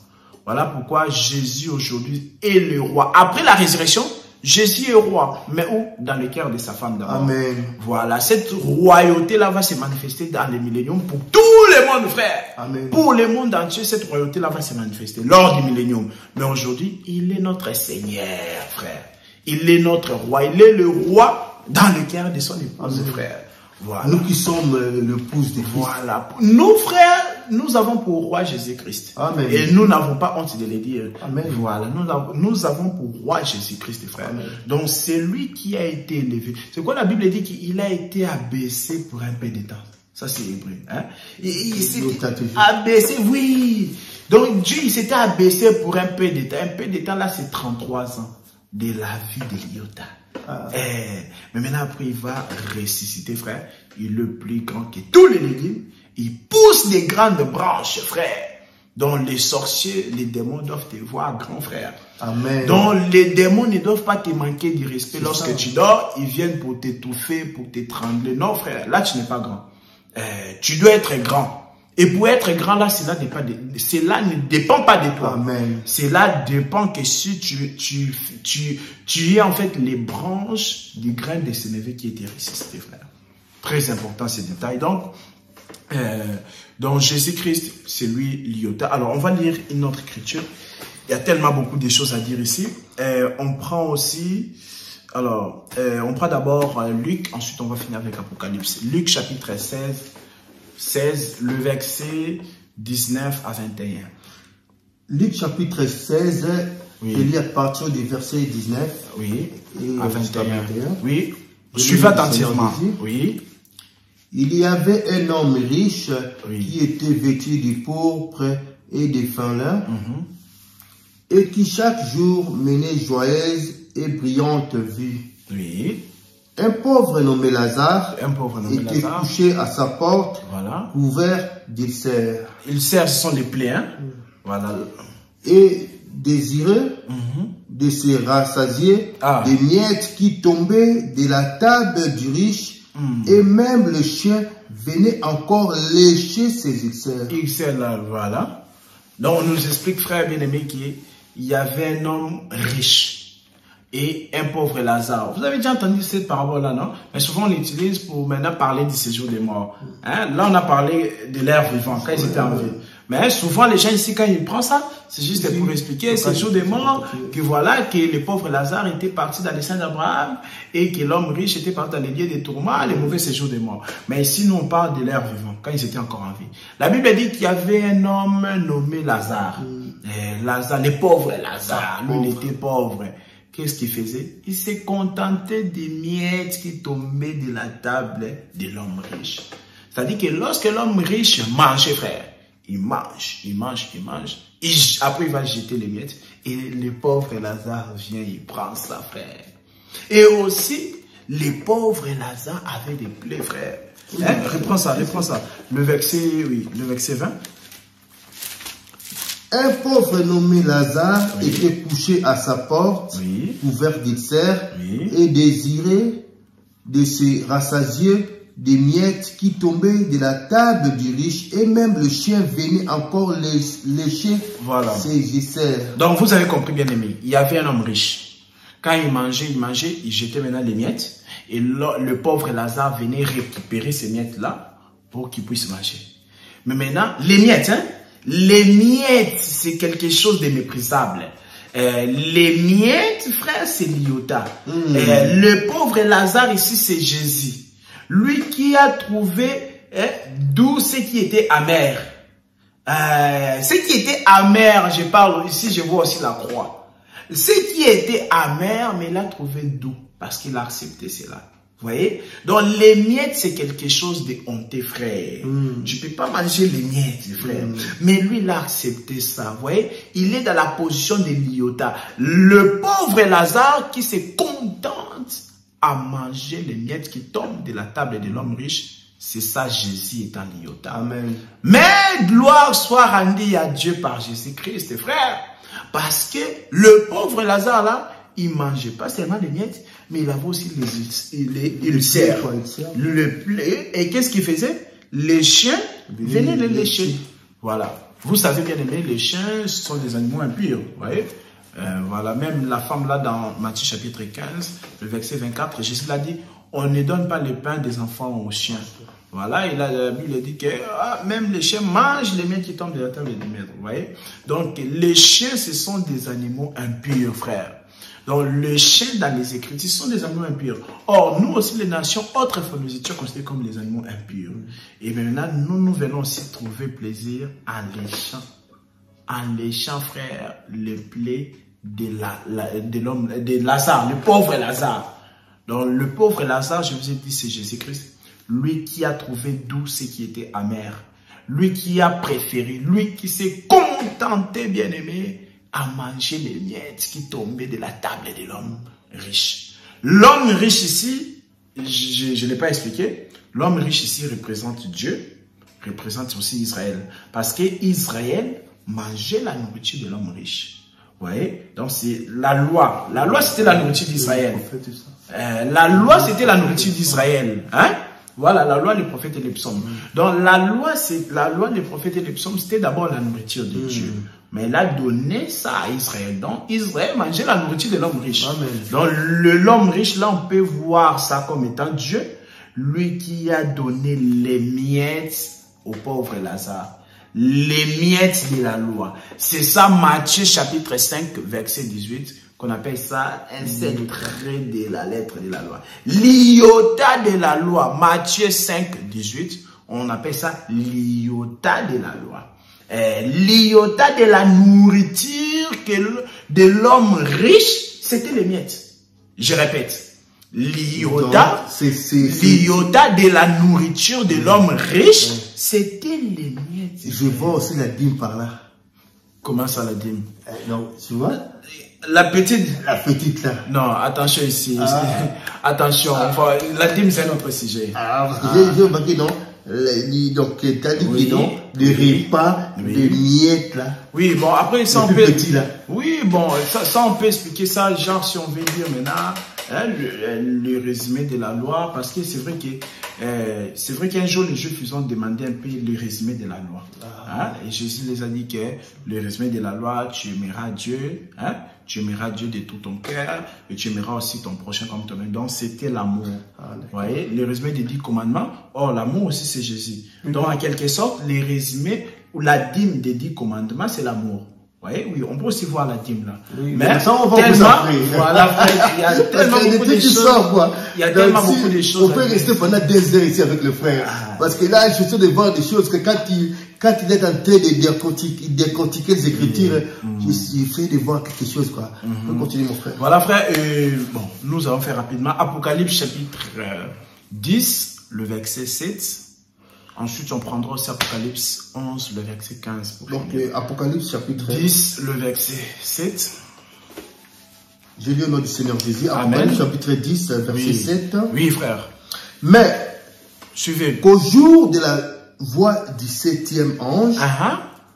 Voilà pourquoi Jésus aujourd'hui est le roi. Après la résurrection, Jésus est roi. Mais où? Dans le cœur de sa femme d'abord. Amen. Voilà, cette royauté-là va se manifester dans les milléniums pour tout le monde, frère. Amen. Pour le monde entier, cette royauté-là va se manifester lors du millénium. Mais aujourd'hui, il est notre Seigneur, frère. Il est notre roi. Il est le roi dans le cœur de son épouse, frère. Voilà. Nous qui sommes l'épouse de Christ. Voilà. Nous, frères, nous avons pour roi Jésus-Christ. Amen. Et nous n'avons pas honte de le dire. Amen. Voilà. Nous avons pour roi Jésus-Christ, frère. Amen. Donc, c'est lui qui a été élevé. C'est quoi la Bible dit qu'il a été abaissé pour un peu de temps. Ça, c'est hébreu. Hein? Il s'est abaissé, oui. Donc, Dieu, il s'était abaissé pour un peu de temps. Un peu de temps, là, c'est 33 ans de la vie de Liota. Mais maintenant, après, il va ressusciter, frère. Il est le plus grand que tous les légumes. Il pousse des grandes branches, frère. Donc, les sorciers, les démons doivent te voir grand, frère. Amen. Donc, les démons ne doivent pas te manquer du respect. Lorsque tu dors, ils viennent pour t'étouffer, pour t'étrangler. Non, frère, là, tu n'es pas grand. Tu dois être grand. Et pour être grand, là, cela ne dépend pas de toi. Amen. Cela dépend que si tu es en fait les branches du grain de sénévé qui était ressuscité, frère. Très important ces détails. Donc Jésus-Christ, c'est lui Liota. Alors, on va lire une autre écriture. Il y a tellement beaucoup de choses à dire ici. On prend aussi... Alors, on prend d'abord Luc, ensuite on va finir avec Apocalypse. Luc chapitre 16, le verset 19 à 21. Luc chapitre 16, oui. Je lis à partir du verset 19 oui. Et à 21. Oui, suivez attentivement. Oui. Il y avait un homme riche qui était vêtu de pourpre et de fin lin et qui chaque jour menait joyeuse et brillante vie. Oui. Un pauvre nommé Lazare était couché à sa porte, couvert d'ulcères. Ulcères, ce sont les plaies, hein? Voilà. Et désireux de se rassasier des miettes qui tombaient de la table du riche, et même le chien venait encore lécher ses ulcères. Ulcères, là, voilà. Donc, on nous explique, frère bien-aimé, qu'il y avait un homme riche et un pauvre Lazare. Vous avez déjà entendu cette parabole-là, non? Mais souvent, on l'utilise pour maintenant parler du séjour des morts. Hein? Là, on a parlé de l'air vivant, quand ils étaient en vie. Mais souvent, les gens ici, quand ils prennent ça, c'est juste pour expliquer le séjour des morts, que voilà, que le pauvre Lazare était parti dans les seins d'Abraham et que l'homme riche était parti dans les lieux des tourments, les mauvais séjours des morts. Mais ici, nous, on parle de l'air vivant, quand ils étaient encore en vie. La Bible dit qu'il y avait un homme nommé Lazare. Lazare, le pauvre Lazare, lui, il était pauvre. Qu'est-ce qu'il faisait? Il s'est contenté des miettes qui tombaient de la table de l'homme riche. C'est-à-dire que lorsque l'homme riche mangeait, frère, il mange. Après, il va jeter les miettes. Et le pauvre Lazare vient, il prend ça, frère. Et aussi, les pauvres Lazare avaient des plaies, frère. Hein? Reprends ça. Le verset 20. Un pauvre nommé Lazare était couché à sa porte, couvert d'ulcères, et désiré de se rassasier des miettes qui tombaient de la table du riche, et même le chien venait encore lécher ses ulcères. Donc vous avez compris, bien aimé, il y avait un homme riche. Quand il mangeait, il jetait maintenant les miettes, et le pauvre Lazare venait récupérer ces miettes-là pour qu'il puisse manger. Mais maintenant, les miettes, les miettes, c'est quelque chose de méprisable. Les miettes, frère, c'est Liota. Le pauvre Lazare ici, c'est Jésus. Lui qui a trouvé d'où ce qui était amer. Ce qui était amer, je parle ici, je vois aussi la croix. Ce qui était amer, mais il a trouvé doux parce qu'il a accepté cela. Vous voyez? Donc, les miettes, c'est quelque chose de honteux, frère. Tu ne peux pas manger les miettes, frère. Mais lui, il a accepté ça. Vous voyez? Il est dans la position de Liota. Le pauvre Lazare qui se contente à manger les miettes qui tombent de la table de l'homme riche. C'est ça, Jésus est en Liota. Amen. Mais gloire soit rendue à Dieu par Jésus-Christ, frère. Parce que le pauvre Lazare, là, il ne mangeait pas seulement les miettes, mais il avait aussi les ulcères. Et qu'est-ce qu'il faisait? Les chiens venaient les lécher. Voilà. Vous savez bien aimé, les chiens sont des animaux impurs. Vous voyez, voilà, même la femme là dans Matthieu chapitre 15, le verset 24, Jésus l'a dit, on ne donne pas le pain des enfants aux chiens. Voilà, et là, la Bible dit que même les chiens mangent les miens qui tombent de la table du maître. Vous voyez? Donc, les chiens, ce sont des animaux impurs, frères. Donc, les chiens dans les Écritures sont des animaux impurs. Or, nous aussi, les nations autrefois, nous étions considérés comme des animaux impurs. Et maintenant, nous venons aussi trouver plaisir en léchant, frère, les plaies de l'homme, de Lazare, le pauvre Lazare. Donc, le pauvre Lazare, je vous ai dit, c'est Jésus-Christ. Lui qui a trouvé doux ce qui était amer. Lui qui a préféré, lui qui s'est contenté, bien-aimé, à manger les miettes qui tombaient de la table de l'homme riche. L'homme riche ici, je ne l'ai pas expliqué, l'homme riche ici représente Dieu, représente aussi Israël. Parce que Israël mangeait la nourriture de l'homme riche. Vous voyez? Donc c'est la loi. La loi, c'était la nourriture d'Israël. La loi, c'était la nourriture d'Israël. Hein? Voilà, la loi des prophètes et des psaumes. Donc la loi des prophètes et des psaumes, c'était d'abord la nourriture de Dieu. Mais il a donné ça à Israël. Donc Israël mangeait la nourriture de l'homme riche. Amen. Donc l'homme riche, là, on peut voir ça comme étant Dieu. Lui qui a donné les miettes au pauvre Lazare. Les miettes de la loi. C'est ça Matthieu chapitre 5, verset 18. Qu'on appelle ça un seul trait de la lettre de la loi. L'iota de la loi. Matthieu 5, 18. On appelle ça l'iota de la loi. L'iota de la nourriture de l'homme riche, c'était les miettes. Je répète. L'iota de la nourriture de l'homme riche, c'était les miettes. Je vois aussi la dîme par là. Comment ça la dîme? Non, tu vois? La petite. La petite là. Non, attention ici. Attention. Enfin, la dîme, c'est un autre sujet. Parce que j'ai remarqué, non? Donc, tu as dit que non, les repas, les miettes là. Oui, bon, après, ça on peut. Petit, là. Oui, bon, ça on peut expliquer ça, genre, si on veut dire maintenant, hein, le résumé de la loi, parce que c'est vrai qu'un jour, les Juifs, ils ont demandé un peu le résumé de la loi. Hein, et Jésus les a dit que le résumé de la loi, tu aimeras Dieu, hein, tu aimeras Dieu de tout ton cœur, et tu aimeras aussi ton prochain comme toi-même. Donc, c'était l'amour. Vous voyez, le résumé des 10 commandements. Or, l'amour aussi, c'est Jésus. Donc, en quelque sorte, les résumés, ou la dîme des 10 commandements, c'est l'amour. Vous voyez, oui, on peut aussi voir la dîme là. Oui, mais ça, on va tellement, voilà, il y a tellement beaucoup de choses. Il y a tellement beaucoup de choses. On peut rester pendant des heures ici avec le frère. Parce que là, je suis de voir des choses que quand il est en train de décortiquer les Écritures, il fait de voir quelque chose, quoi. On peut continuer, mon frère. Voilà, frère, bon, nous allons faire rapidement. Apocalypse chapitre 10, le verset 7. Ensuite, on prendra aussi Apocalypse 11, le verset 15. Donc, Apocalypse chapitre 10, le verset 7. Je lis au nom du Seigneur Jésus. Apocalypse chapitre 10, verset 7. Oui, frère. Mais, suivez. Qu'au jour de la voix du 7e ange,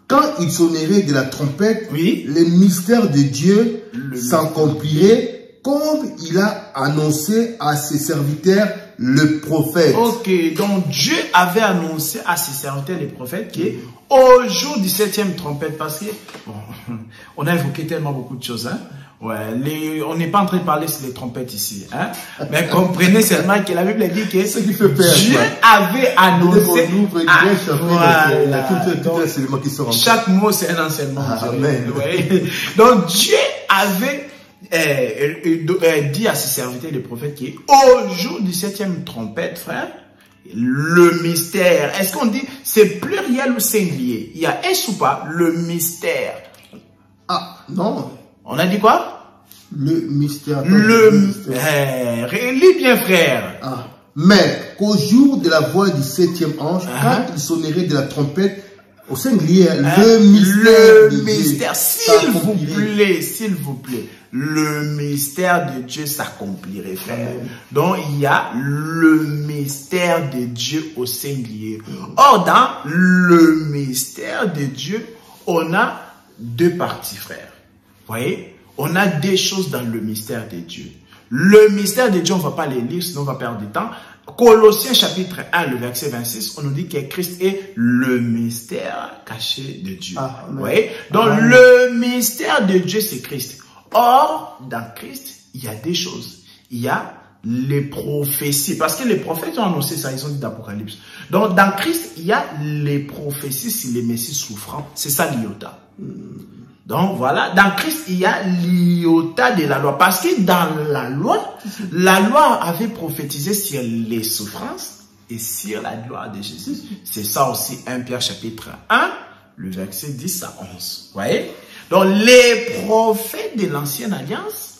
quand il sonnerait de la trompette, les mystères de Dieu s'accompliraient comme il a annoncé à ses serviteurs le prophète. Ok, donc Dieu avait annoncé à ses serviteurs les prophètes qu'au jour du 7e trompette, parce que bon, on a évoqué tellement beaucoup de choses, hein. Ouais, on n'est pas en train de parler sur les trompettes ici, hein. Mais comprenez seulement que la Bible dit que ce qui fait peur, Dieu avait annoncé. Chaque mot c'est un enseignement. Donc Dieu avait dit à ses serviteurs les prophètes qu'au jour du 7e trompette, frère, le mystère, est-ce qu'on dit c'est pluriel ou singulier? Il y a S ou pas? Le mystère. Ah, non. On a dit quoi? Le mystère. Lis bien, frère. Mais qu'au jour de la voix du 7e ange, quand il sonnerait de la trompette, au singulier, le mystère, s'il vous plaît, le mystère de Dieu s'accomplirait, frère. Donc, il y a le mystère de Dieu au singulier. Or, dans le mystère de Dieu, on a deux parties, frère. Vous voyez? On a des choses dans le mystère de Dieu. Le mystère de Dieu, on ne va pas les lire, sinon on va perdre du temps. Colossiens chapitre 1, le verset 26, on nous dit que Christ est le mystère caché de Dieu. Vous voyez? Donc le mystère de Dieu, c'est Christ. Or, dans Christ, il y a des choses. Il y a les prophéties. Parce que les prophètes ont annoncé ça, ils ont dit d'Apocalypse. Donc, dans Christ, il y a les prophéties sur les messies souffrants. C'est ça l'iota. Donc, voilà. Dans Christ, il y a l'iota de la loi. Parce que dans la loi avait prophétisé sur les souffrances et sur la gloire de Jésus. C'est ça aussi, 1 Pierre chapitre 1, le verset 10 à 11. Vous voyez? Donc, les prophètes de l'ancienne alliance,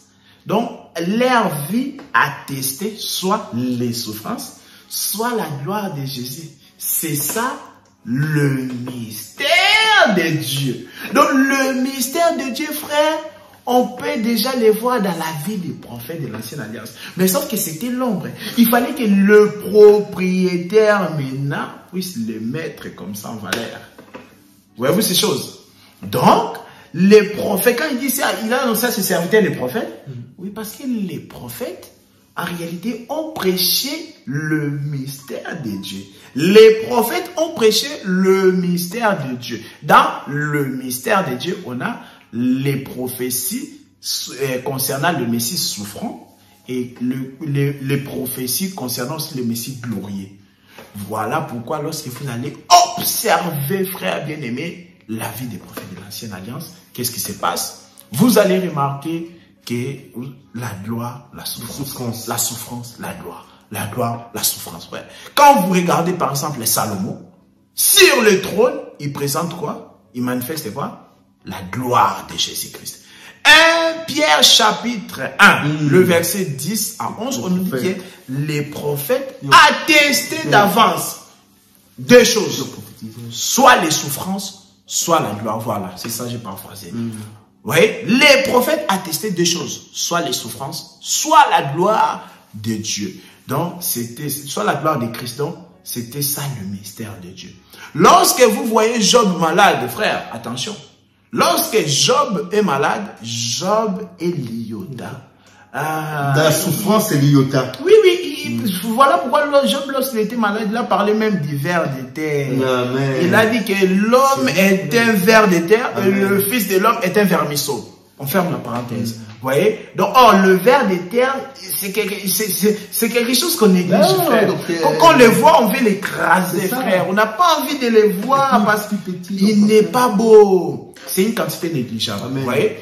donc, leur vie attestait soit les souffrances, soit la gloire de Jésus. C'est ça, le mystère de Dieu. Donc, le mystère de Dieu, frère, on peut déjà le voir dans la vie des prophètes de l'ancienne alliance. Mais sauf que c'était l'ombre. Il fallait que le propriétaire maintenant puisse le mettre comme ça en valeur. Voyez-vous ces choses? Donc, les prophètes, quand il dit ça, il a annoncé à ses serviteurs les prophètes. Oui, parce que les prophètes, en réalité, ont prêché le mystère de Dieu. Les prophètes ont prêché le mystère de Dieu. Dans le mystère de Dieu, on a les prophéties concernant le Messie souffrant et les prophéties concernant aussi le Messie glorieux. Voilà pourquoi lorsque vous allez observer, frères bien-aimés, la vie des prophètes de l'ancienne alliance, qu'est-ce qui se passe? Vous allez remarquer que la gloire, la souffrance, la souffrance, la gloire, la souffrance. Ouais. Quand vous regardez par exemple les Salomon, sur le trône, il présente quoi? Il manifeste quoi? La gloire de Jésus-Christ. 1 Pierre chapitre 1, le verset 10 à 11, on nous dit que les prophètes attestaient d'avance deux choses. Soit les souffrances, soit la gloire. Voilà, c'est ça, j'ai paraphrasé. Vous voyez, les prophètes attestaient deux choses. Soit les souffrances, soit la gloire de Dieu. Donc, c'était soit la gloire de Christ. Donc, c'était ça le mystère de Dieu. Lorsque vous voyez Job malade, frère, attention. Lorsque Job est malade, Job est l'iota. La souffrance, c'est l'iota. Oui, voilà pourquoi Job, lorsqu'il était malade, il a parlé même du ver de terre. Amen. Il a dit que l'homme est un ver de terre et le fils de l'homme est un vermisseau. On ferme la parenthèse. Vous voyez? Donc, le ver de terre, c'est quelque chose qu'on néglige, frère. Quand on le voit, on veut l'écraser, frère. On n'a pas envie de le voir parce qu'il n'est pas beau. C'est une quantité négligeable. Amen. Vous voyez?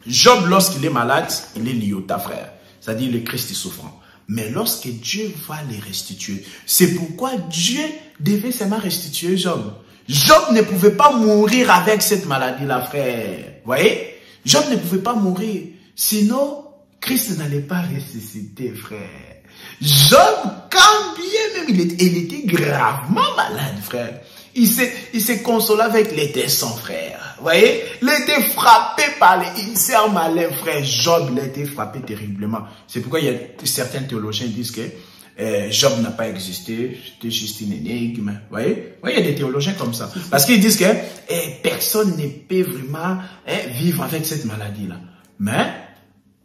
Job, lorsqu'il est malade, il est l'iota, frère. C'est-à-dire le Christ est souffrant. Mais lorsque Dieu va les restituer, c'est pourquoi Dieu devait seulement restituer Job. Job ne pouvait pas mourir avec cette maladie-là, frère. Vous voyez? Job ne pouvait pas mourir. Sinon, Christ n'allait pas ressusciter, frère. Job, quand bien même il était gravement malade, frère. Il s'est consolé avec les décents, frère. Vous voyez? Il était frappé par les ulcères malins, frère. Job, il a été frappé terriblement. C'est pourquoi il y a certains théologiens qui disent que Job n'a pas existé, c'était juste une énigme. Vous voyez? Il y a des théologiens comme ça. Parce qu'ils disent que personne ne peut vraiment vivre avec cette maladie-là. Mais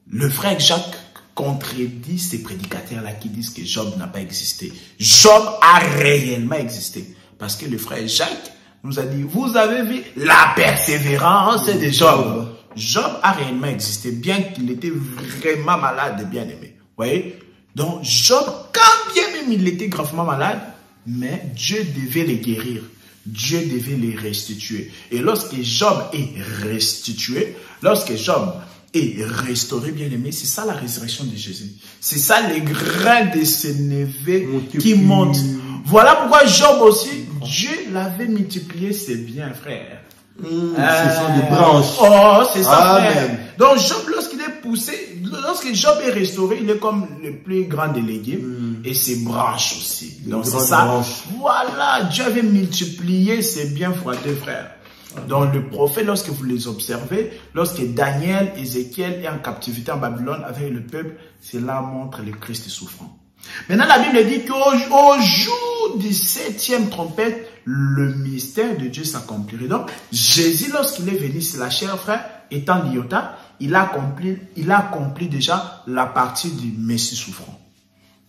le frère Jacques contredit ces prédicateurs-là qui disent que Job n'a pas existé. Job a réellement existé. Parce que le frère Jacques nous a dit, vous avez vu la persévérance de Job. Job a réellement existé, bien qu'il était vraiment malade, bien aimé. Vous voyez? Donc Job, quand bien même il était gravement malade, mais Dieu devait les guérir. Dieu devait les restituer. Et lorsque Job est restitué, lorsque Job est restauré, bien aimé, c'est ça la résurrection de Jésus. C'est ça les grains de ses neveux qui montent. Voilà pourquoi Job aussi, Dieu l'avait multiplié ses biens, frère. Ce sont des branches. Oh, c'est ça, frère. Donc Job, lorsqu'il est poussé, lorsque Job est restauré, il est comme le plus grand des légumes et ses branches aussi. Donc c'est ça. Branches. Voilà, Dieu avait multiplié ses biens frères, frère. Donc le prophète, lorsque vous les observez, lorsque Daniel, Ézéchiel est en captivité en Babylone avec le peuple, cela montre le Christ souffrant. Maintenant, la Bible dit qu'au jour du 7e trompette, le mystère de Dieu s'accomplirait. Donc, Jésus, lorsqu'il est venu sur la chair, frère, étant l'iota, il a accompli déjà la partie du Messie souffrant.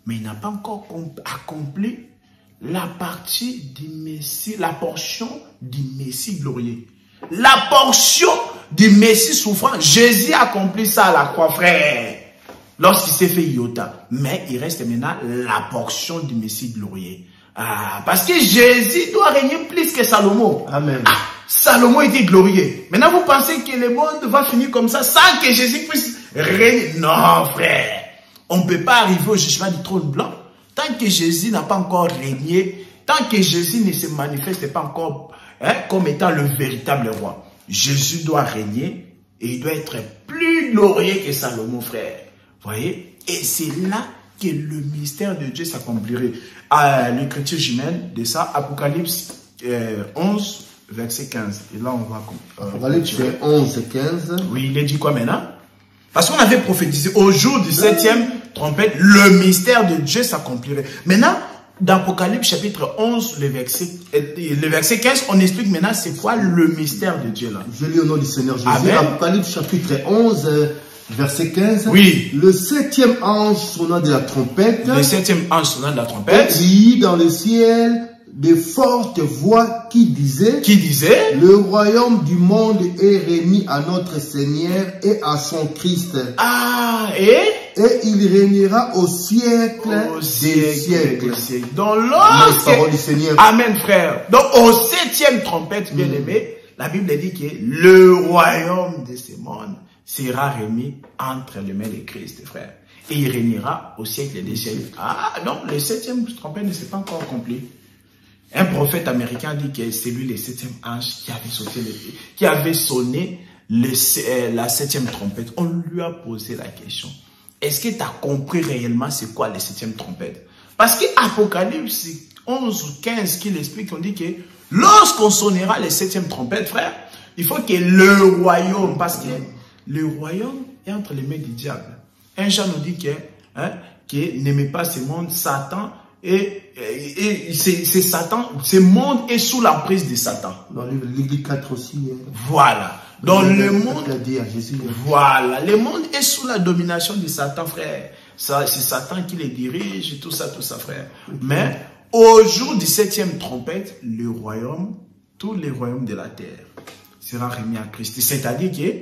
Mais il n'a pas encore accompli la partie du Messie, la portion du Messie glorieux. La portion du Messie souffrant, Jésus a accompli ça à la croix, frère, lorsqu'il s'est fait iota. Mais il reste maintenant la portion du Messie glorieux. Ah, parce que Jésus doit régner plus que Salomon. Amen. Ah, Salomon était glorieux. Maintenant, vous pensez que le monde va finir comme ça sans que Jésus puisse régner? Non, frère. On ne peut pas arriver au jugement du trône blanc tant que Jésus n'a pas encore régné, tant que Jésus ne se manifeste pas encore comme étant le véritable roi. Jésus doit régner et il doit être plus glorieux que Salomon, frère. Vous voyez? Et c'est là que le mystère de Dieu s'accomplirait. L'écriture jumelle de ça, Apocalypse 11, verset 15. Et là, on va... Apocalypse 11, 15. Oui, il est dit quoi maintenant? Parce qu'on avait prophétisé au jour du 7e trompette, le mystère de Dieu s'accomplirait. Maintenant, dans Apocalypse chapitre 11, le verset 15, on explique maintenant c'est quoi le mystère de Dieu là. Je lis au nom du Seigneur Jésus. Amen. Apocalypse chapitre 11, verset 15. Oui. Le 7e ange sonnant de la trompette. Le 7e ange sonnant de la trompette. Criait dans le ciel de fortes voix qui disaient, le royaume du monde est remis à notre Seigneur et à son Christ. Ah, et il régnera au siècle des siècles. Donc, lorsque... du Seigneur. Amen, frère. Donc, au 7e trompette, bien aimé, la Bible dit que le royaume de ce monde sera remis entre les mains de Christ, frère. Et il régnera au siècle des siècles. Ah, donc, le 7e trompette ne s'est pas encore accompli. Un prophète américain dit que c'est lui le 7e ange qui avait sonné la 7e trompette. On lui a posé la question. Est-ce que tu as compris réellement c'est quoi la 7e trompette? Parce qu'Apocalypse 11 ou 15 qui l'explique, on dit que lorsqu'on sonnera la 7e trompette, frère, il faut que le royaume, parce que le royaume est entre les mains du diable. Un Jean nous dit que n'aimez pas ce monde, Satan, et c'est Satan, ce monde est sous la prise de Satan. Dans le livre 4 aussi. Voilà. Dans le monde, Jésus. Voilà, le monde est sous la domination de Satan, frère. C'est Satan qui les dirige, tout ça, frère. Mais au jour du 7e trompette, le royaume, tous les royaumes de la terre sera remis à Christ. C'est-à-dire que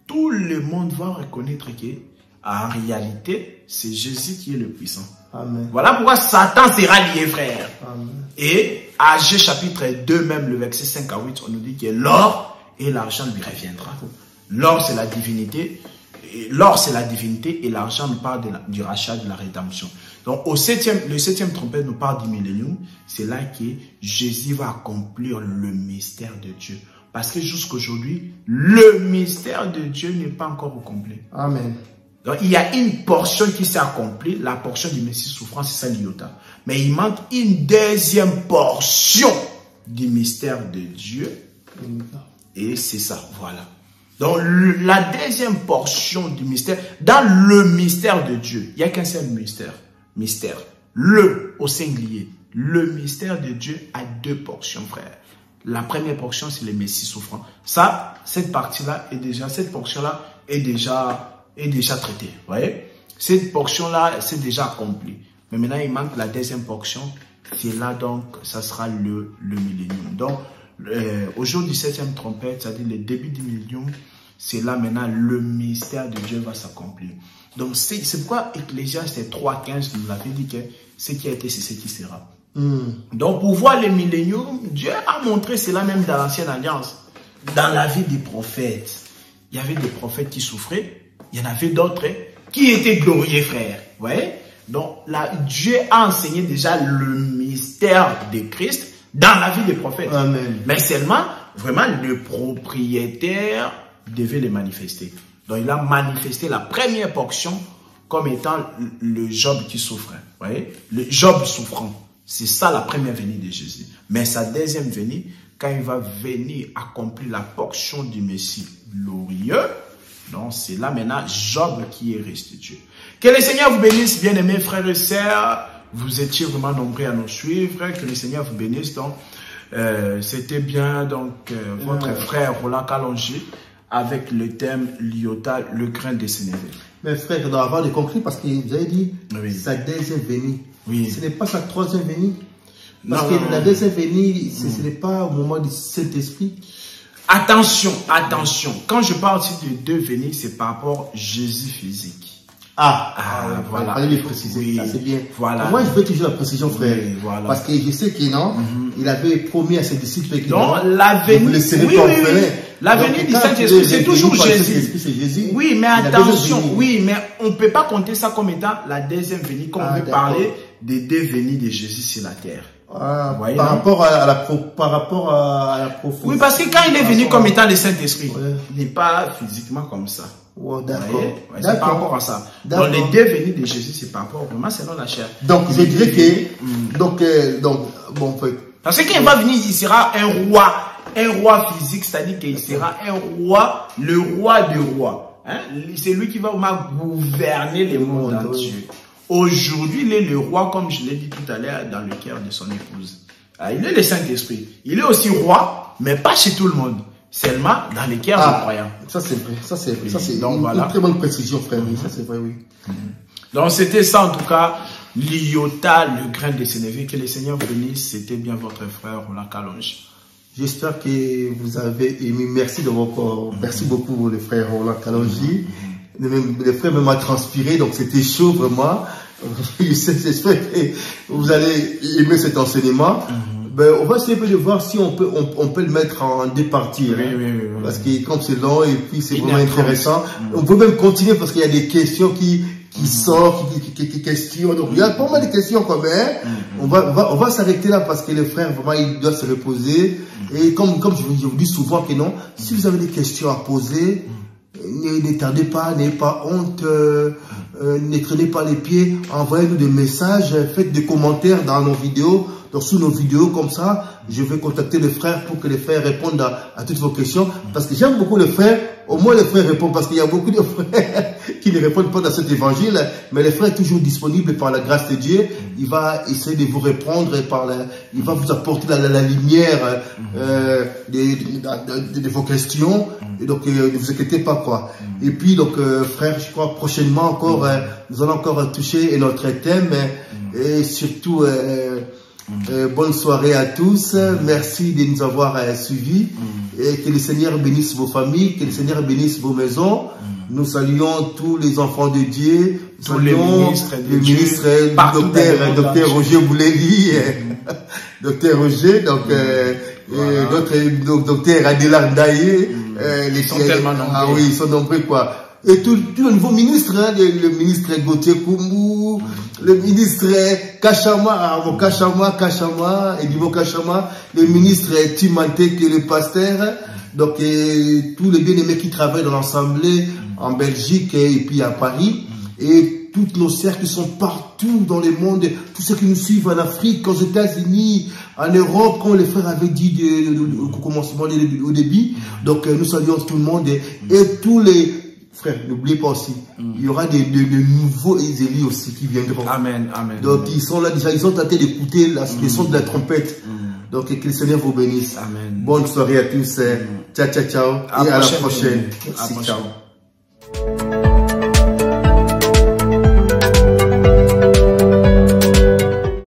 tout le monde va reconnaître que en réalité, c'est Jésus qui est le puissant. Amen. Voilà pourquoi Satan sera lié, frère. Amen. Et Agé chapitre 2, même le verset 5 à 8, on nous dit que l'or et l'argent lui reviendra. L'or, c'est la divinité. L'or, c'est la divinité et l'argent nous parle du rachat, de la rédemption. Donc, le 7e trompette nous parle du millénium. C'est là que Jésus va accomplir le mystère de Dieu. Parce que jusqu'aujourd'hui, le mystère de Dieu n'est pas encore accompli. Amen. Donc, il y a une portion qui s'est accomplie, la portion du Messie souffrant, c'est ça l'iota. Mais il manque une deuxième portion du mystère de Dieu. Et c'est ça, voilà. Donc, la deuxième portion du mystère, dans le mystère de Dieu, il n'y a qu'un seul mystère. Mystère. Le, au singulier. Le mystère de Dieu a deux portions, frère. La première portion, c'est le Messie souffrant. Ça, cette partie-là est déjà, cette portion-là est déjà traitée. Vous voyez? Cette portion-là, c'est déjà accompli. Mais maintenant, il manque la deuxième portion. C'est là, donc, ça sera le millénium. Donc, au jour du 7e trompette, c'est-à-dire le début du millénium, c'est là maintenant le mystère de Dieu va s'accomplir. Donc, c'est pourquoi Ecclésiaste 3.15 nous l'avait dit que ce qui a été, c'est ce qui sera. Donc, pour voir le millénium, Dieu a montré cela même dans l'Ancienne Alliance. Dans la vie des prophètes, il y avait des prophètes qui souffraient, il y en avait d'autres qui étaient glorieux, frère. Vous voyez? Donc, là, Dieu a enseigné déjà le mystère de Christ dans la vie des prophètes. Amen. Mais seulement, vraiment, le propriétaire devait les manifester. Donc, il a manifesté la première portion comme étant le Job qui souffrait. Vous voyez? Le Job souffrant. C'est ça la première venue de Jésus. Mais sa deuxième venue, quand il va venir accomplir la portion du Messie glorieux, donc c'est là maintenant Job qui est restitué. Que le Seigneur vous bénisse, bien-aimés frères et sœurs. Vous étiez vraiment nombreux à nous suivre. Que le Seigneur vous bénisse. Donc, c'était bien donc votre frère Roland Kalonji avec le thème Liota, le grain de sénévé. Mais frère, on doit avoir de concret parce que vous avez dit sa deuxième venue. Oui. Ce n'est pas sa troisième venue. Parce que la deuxième venue, ce n'est pas au moment du Saint-Esprit. Attention, attention. Quand je parle aussi de deux venues, c'est par rapport à Jésus physique. Voilà. Fallait le préciser. Oui, c'est bien. Voilà. Moi, je veux toujours la précision, frère. Oui, voilà. Parce que je sais qu'il il avait promis à ses disciples qu'il la venue. La venue du Saint-Esprit, c'est toujours Jésus. Oui, mais attention. Oui, mais on ne peut pas compter ça comme étant la deuxième venue quand on veut parler des deux venues de Jésus sur la terre. Par rapport à la prophétie. Oui, parce que quand il est venu comme étant le Saint-Esprit, il n'est pas physiquement comme ça. D'accord. C'est par rapport à ça. Donc les deux venues de Jésus, c'est par rapport vraiment selon la chair. Donc je dirais que bon, parce que quand il va venir, il sera un roi physique, c'est-à-dire qu'il sera un roi, le roi des rois. C'est lui qui va gouverner les mondes entiers. Aujourd'hui, il est le roi, comme je l'ai dit tout à l'heure, dans le cœur de son épouse. Il est le Saint-Esprit. Il est aussi roi, mais pas chez tout le monde. Seulement dans les cœurs des croyants. Ça c'est vrai. Ça c'est une très bonne précision, frère. Ça c'est vrai, oui. Donc c'était ça en tout cas, Liota, le grain de sénévé. Que le Seigneur bénisse. C'était bien votre frère Roland Kalonji. J'espère que vous avez aimé. Merci de votre... Merci beaucoup, le frère Roland Kalonji. Le frère m'a transpiré, donc c'était chaud vraiment. J'espère que vous allez aimer cet enseignement. On va essayer de voir si on peut le mettre en deux parties. Parce que comme c'est long et puis c'est vraiment intéressant. On peut même continuer parce qu'il y a des questions qui sortent, qui questionnent. Donc il y a pas mal de questions quand même. On va s'arrêter là parce que le frère vraiment il doit se reposer. Et comme je vous dis souvent que non, si vous avez des questions à poser, ne tardez pas, n'ayez pas honte, ne traînez pas les pieds, envoyez-nous des messages, faites des commentaires dans nos vidéos, sous nos vidéos comme ça, je vais contacter les frères pour que les frères répondent à toutes vos questions, parce que j'aime beaucoup les frères, au moins les frères répondent, parce qu'il y a beaucoup de frères qui ne répondent pas dans cet évangile, mais les frères sont toujours disponibles par la grâce de Dieu, il va essayer de vous répondre, il va vous apporter la lumière de vos questions, et donc ne vous inquiétez pas quoi. Et puis donc frère, je crois prochainement encore, nous allons encore toucher notre thème, et surtout bonne soirée à tous, merci de nous avoir suivis, et que le Seigneur bénisse vos familles, que le Seigneur bénisse vos maisons. Nous saluons tous les enfants de Dieu, tous les ministres, docteur Roger Bouleli, docteur Roger, donc notre docteur Adela Ndaye, ils sont tellement nombreux. Oui, ils sont nombreux quoi. Et tout le nouveau ministre, le ministre Gauthier Koumou, le ministre Kachama, Edimo Kachama, le ministre Timante qui est le pasteur, donc tous les bien-aimés qui travaillent dans l'Assemblée en Belgique et puis à Paris, et toutes nos sœurs qui sont partout dans le monde, tous ceux qui nous suivent en Afrique, aux États-Unis, en Europe, comme les frères avaient dit au commencement, au début. Donc nous saluons tout le monde et tous les frères, n'oubliez pas aussi, il y aura de nouveaux élus aussi qui viendront. Amen, amen. Donc ils sont là déjà, ils ont tenté d'écouter la question de la trompette. Donc que le Seigneur vous bénisse. Amen. Bonne soirée à tous. Ciao, ciao, ciao. Et à la prochaine. Merci, ciao.